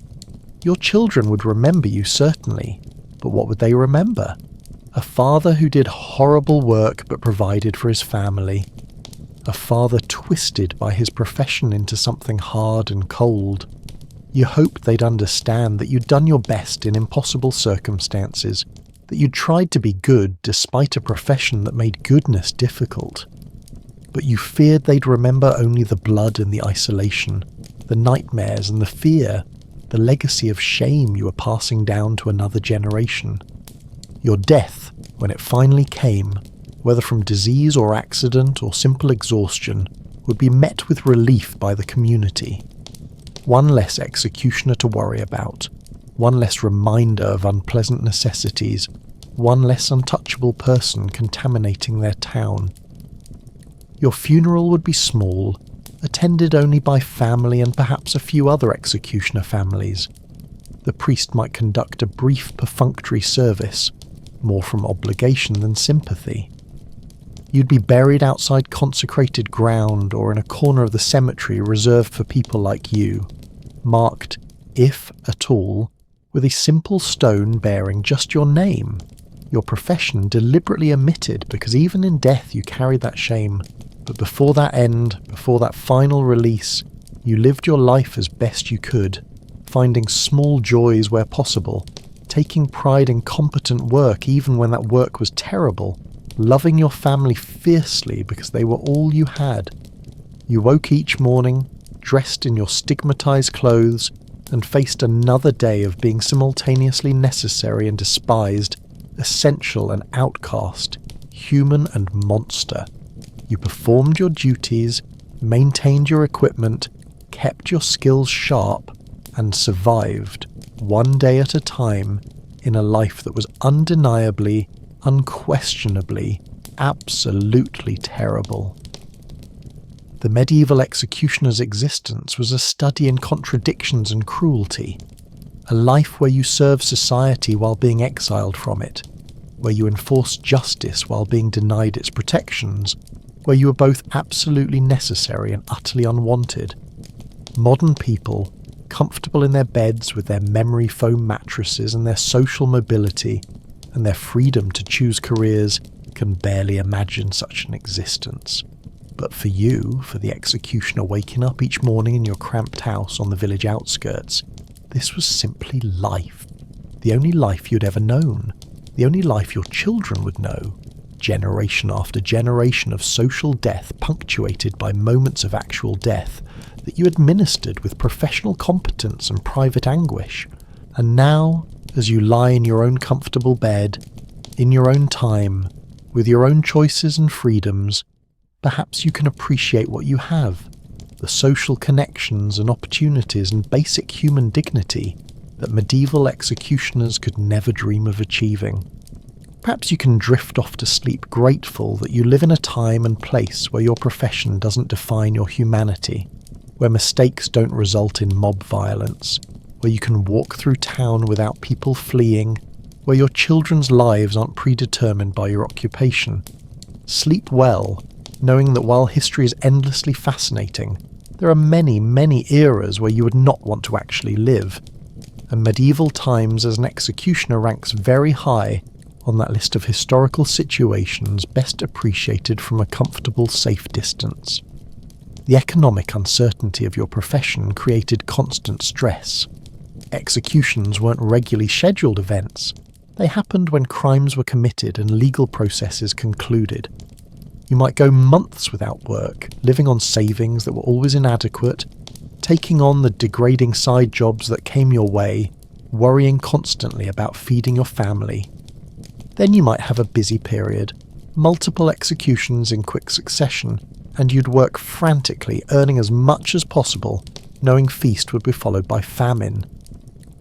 Your children would remember you, certainly, but what would they remember? A father who did horrible work but provided for his family. A father twisted by his profession into something hard and cold. You hoped they'd understand that you'd done your best in impossible circumstances, that you'd tried to be good despite a profession that made goodness difficult. But you feared they'd remember only the blood and the isolation, the nightmares and the fear, the legacy of shame you were passing down to another generation. Your death, when it finally came, whether from disease or accident or simple exhaustion, would be met with relief by the community. One less executioner to worry about, one less reminder of unpleasant necessities, one less untouchable person contaminating their town. Your funeral would be small, attended only by family and perhaps a few other executioner families. The priest might conduct a brief perfunctory service, more from obligation than sympathy. You'd be buried outside consecrated ground or in a corner of the cemetery reserved for people like you, marked, if at all, with a simple stone bearing just your name, your profession deliberately omitted because even in death you carried that shame. But before that end, before that final release, you lived your life as best you could, finding small joys where possible, taking pride in competent work even when that work was terrible, loving your family fiercely because they were all you had. You woke each morning, dressed in your stigmatized clothes, and faced another day of being simultaneously necessary and despised, essential and outcast, human and monster. You performed your duties, maintained your equipment, kept your skills sharp, and survived, one day at a time, in a life that was undeniably, unquestionably, absolutely terrible. The medieval executioner's existence was a study in contradictions and cruelty, a life where you serve society while being exiled from it, where you enforce justice while being denied its protections, where you are both absolutely necessary and utterly unwanted. Modern people, comfortable in their beds with their memory foam mattresses and their social mobility and their freedom to choose careers, can barely imagine such an existence. But for you, for the executioner waking up each morning in your cramped house on the village outskirts, this was simply life. The only life you'd ever known. The only life your children would know. Generation after generation of social death punctuated by moments of actual death that you administered with professional competence and private anguish. And now, as you lie in your own comfortable bed, in your own time, with your own choices and freedoms, perhaps you can appreciate what you have, the social connections and opportunities and basic human dignity that medieval executioners could never dream of achieving. Perhaps you can drift off to sleep grateful that you live in a time and place where your profession doesn't define your humanity, where mistakes don't result in mob violence, where you can walk through town without people fleeing, where your children's lives aren't predetermined by your occupation. Sleep well, knowing that while history is endlessly fascinating, there are many, many eras where you would not want to actually live, and medieval times as an executioner ranks very high on that list of historical situations best appreciated from a comfortable, safe distance. The economic uncertainty of your profession created constant stress. Executions weren't regularly scheduled events. They happened when crimes were committed and legal processes concluded. You might go months without work, living on savings that were always inadequate, taking on the degrading side jobs that came your way, worrying constantly about feeding your family. Then you might have a busy period, multiple executions in quick succession, and you'd work frantically, earning as much as possible, knowing feast would be followed by famine.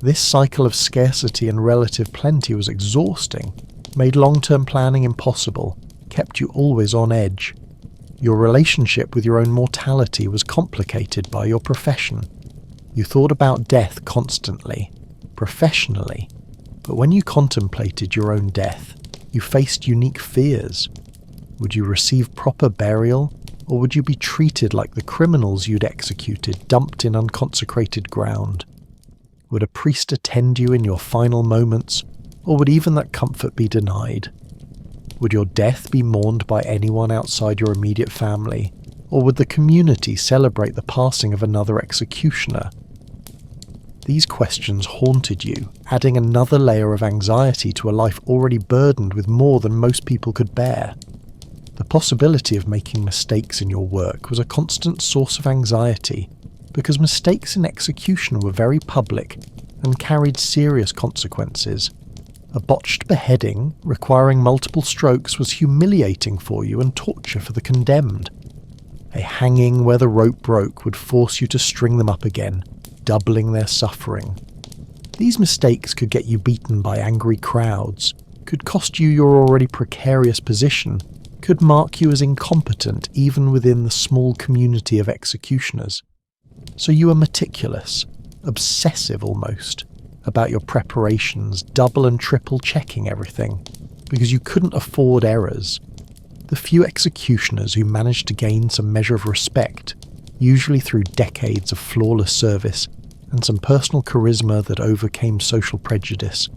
This cycle of scarcity and relative plenty was exhausting, made long-term planning impossible, kept you always on edge. Your relationship with your own mortality was complicated by your profession. You thought about death constantly, professionally, but when you contemplated your own death, you faced unique fears. Would you receive proper burial, or would you be treated like the criminals you'd executed, dumped in unconsecrated ground? Would a priest attend you in your final moments, or would even that comfort be denied? Would your death be mourned by anyone outside your immediate family, or would the community celebrate the passing of another executioner? These questions haunted you, adding another layer of anxiety to a life already burdened with more than most people could bear. The possibility of making mistakes in your work was a constant source of anxiety, because mistakes in execution were very public and carried serious consequences. A botched beheading, requiring multiple strokes, was humiliating for you and torture for the condemned. A hanging where the rope broke would force you to string them up again, doubling their suffering. These mistakes could get you beaten by angry crowds, could cost you your already precarious position, could mark you as incompetent even within the small community of executioners. So you were meticulous, obsessive almost, about your preparations, double and triple checking everything, because you couldn't afford errors. The few executioners who managed to gain some measure of respect, usually through decades of flawless service and some personal charisma that overcame social prejudice,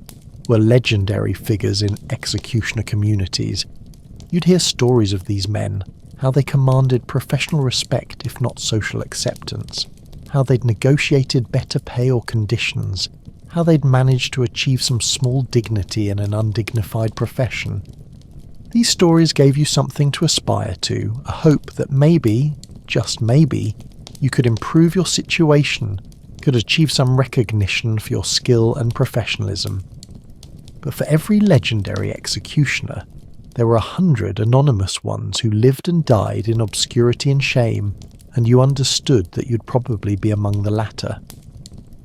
were legendary figures in executioner communities. You'd hear stories of these men, how they commanded professional respect if not social acceptance, how they'd negotiated better pay or conditions, how they'd managed to achieve some small dignity in an undignified profession. These stories gave you something to aspire to, a hope that maybe, just maybe, you could improve your situation, could achieve some recognition for your skill and professionalism. But for every legendary executioner, there were 100 anonymous ones who lived and died in obscurity and shame, and you understood that you'd probably be among the latter.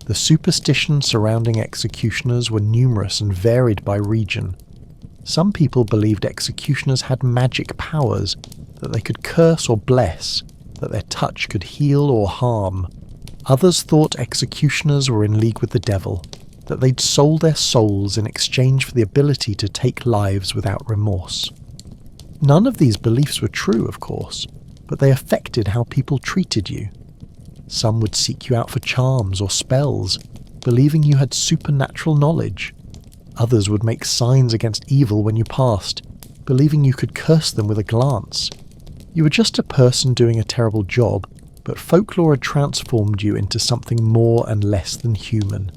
The superstitions surrounding executioners were numerous and varied by region. Some people believed executioners had magic powers, that they could curse or bless, that their touch could heal or harm. Others thought executioners were in league with the devil, that they'd sold their souls in exchange for the ability to take lives without remorse. None of these beliefs were true, of course, but they affected how people treated you. Some would seek you out for charms or spells, believing you had supernatural knowledge. Others would make signs against evil when you passed, believing you could curse them with a glance. You were just a person doing a terrible job, but folklore had transformed you into something more and less than human.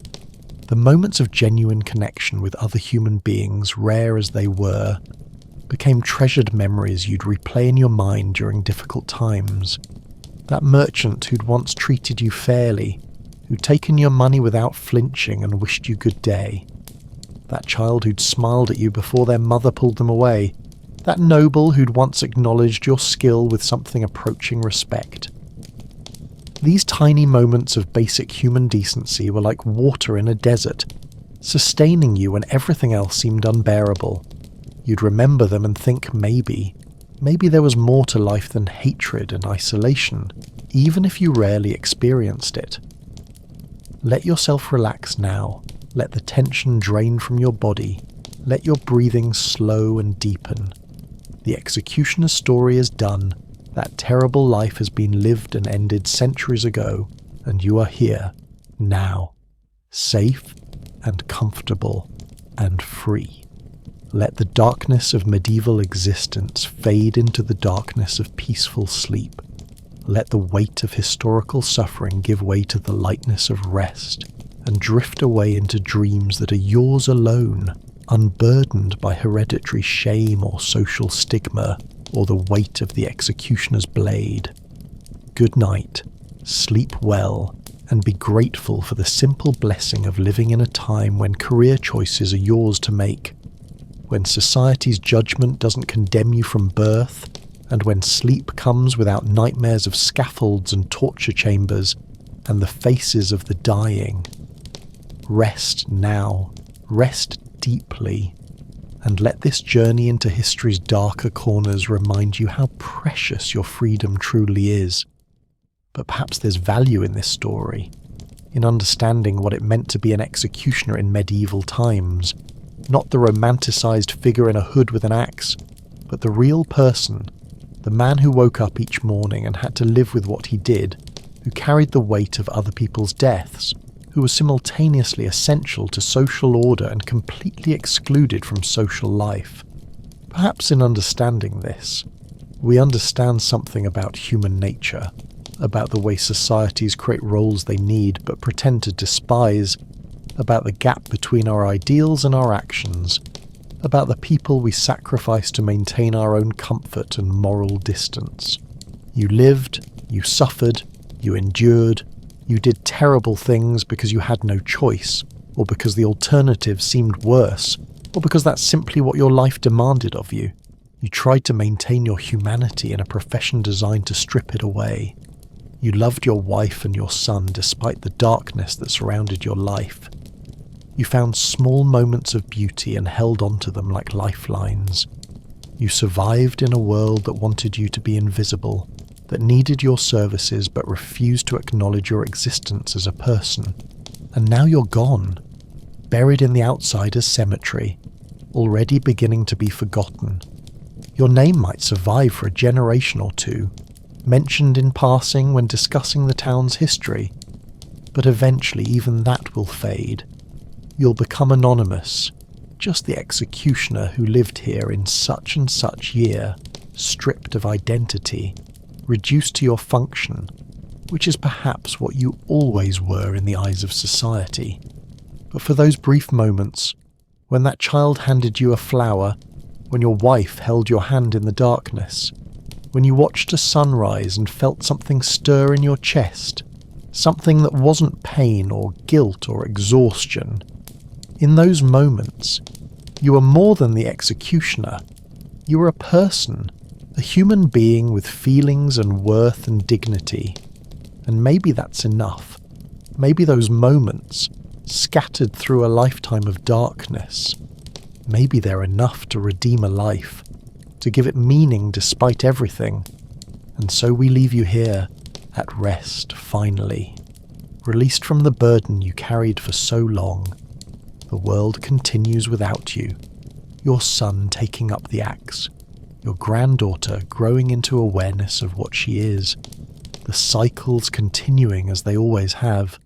The moments of genuine connection with other human beings, rare as they were, became treasured memories you'd replay in your mind during difficult times. That merchant who'd once treated you fairly, who'd taken your money without flinching and wished you good day. That child who'd smiled at you before their mother pulled them away. That noble who'd once acknowledged your skill with something approaching respect. These tiny moments of basic human decency were like water in a desert, sustaining you when everything else seemed unbearable. You'd remember them and think maybe there was more to life than hatred and isolation, even if you rarely experienced it. Let yourself relax now. Let the tension drain from your body. Let your breathing slow and deepen. The executioner's story is done. That terrible life has been lived and ended centuries ago, and you are here, now, safe and comfortable and free. Let the darkness of medieval existence fade into the darkness of peaceful sleep. Let the weight of historical suffering give way to the lightness of rest, and drift away into dreams that are yours alone, unburdened by hereditary shame or social stigma, or the weight of the executioner's blade. Good night, sleep well, and be grateful for the simple blessing of living in a time when career choices are yours to make, when society's judgment doesn't condemn you from birth, and when sleep comes without nightmares of scaffolds and torture chambers, and the faces of the dying. Rest now, rest deeply, and let this journey into history's darker corners remind you how precious your freedom truly is. But perhaps there's value in this story, in understanding what it meant to be an executioner in medieval times, not the romanticized figure in a hood with an axe, but the real person, the man who woke up each morning and had to live with what he did, who carried the weight of other people's deaths, who was simultaneously essential to social order and completely excluded from social life. Perhaps in understanding this, we understand something about human nature, about the way societies create roles they need but pretend to despise, about the gap between our ideals and our actions, about the people we sacrifice to maintain our own comfort and moral distance. You lived, you suffered, you endured, you did terrible things because you had no choice, or because the alternative seemed worse, or because that's simply what your life demanded of you. You tried to maintain your humanity in a profession designed to strip it away. You loved your wife and your son despite the darkness that surrounded your life. You found small moments of beauty and held onto them like lifelines. You survived in a world that wanted you to be invisible, that needed your services but refused to acknowledge your existence as a person. And now you're gone, buried in the outsider's cemetery, already beginning to be forgotten. Your name might survive for a generation or two, mentioned in passing when discussing the town's history, but eventually even that will fade. You'll become anonymous, just the executioner who lived here in such and such year, stripped of identity, reduced to your function, which is perhaps what you always were in the eyes of society. But for those brief moments, when that child handed you a flower, when your wife held your hand in the darkness, when you watched a sunrise and felt something stir in your chest, something that wasn't pain or guilt or exhaustion, in those moments, you were more than the executioner. You were a person, a human being with feelings and worth and dignity. And maybe that's enough. Maybe those moments, scattered through a lifetime of darkness, maybe they're enough to redeem a life, to give it meaning despite everything, And so we leave you here, at rest finally, released from the burden you carried for so long. The world continues without you, your son taking up the axe, your granddaughter growing into awareness of what she is, the cycles continuing as they always have.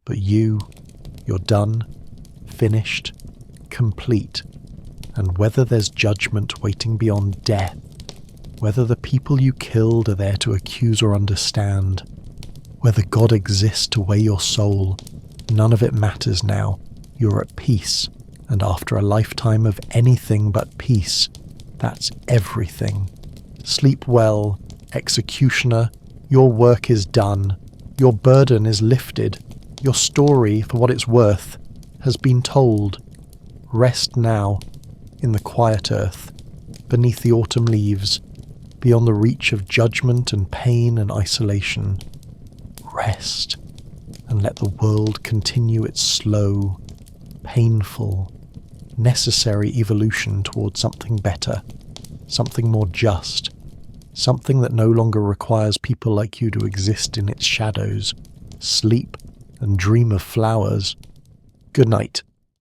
But you're done, finished, complete, and whether there's judgment waiting beyond death, whether the people you killed are there to accuse or understand, whether God exists to weigh your soul, none of it matters now. You're at peace, and after a lifetime of anything but peace, that's everything. Sleep well, executioner, your work is done, your burden is lifted, your story, for what it's worth, has been told. Rest now, in the quiet earth, beneath the autumn leaves, beyond the reach of judgment and pain and isolation. Rest, and let the world continue its slow, painful, necessary evolution towards something better, something more just, something that no longer requires people like you to exist in its shadows, sleep, and dream of flowers. Good night.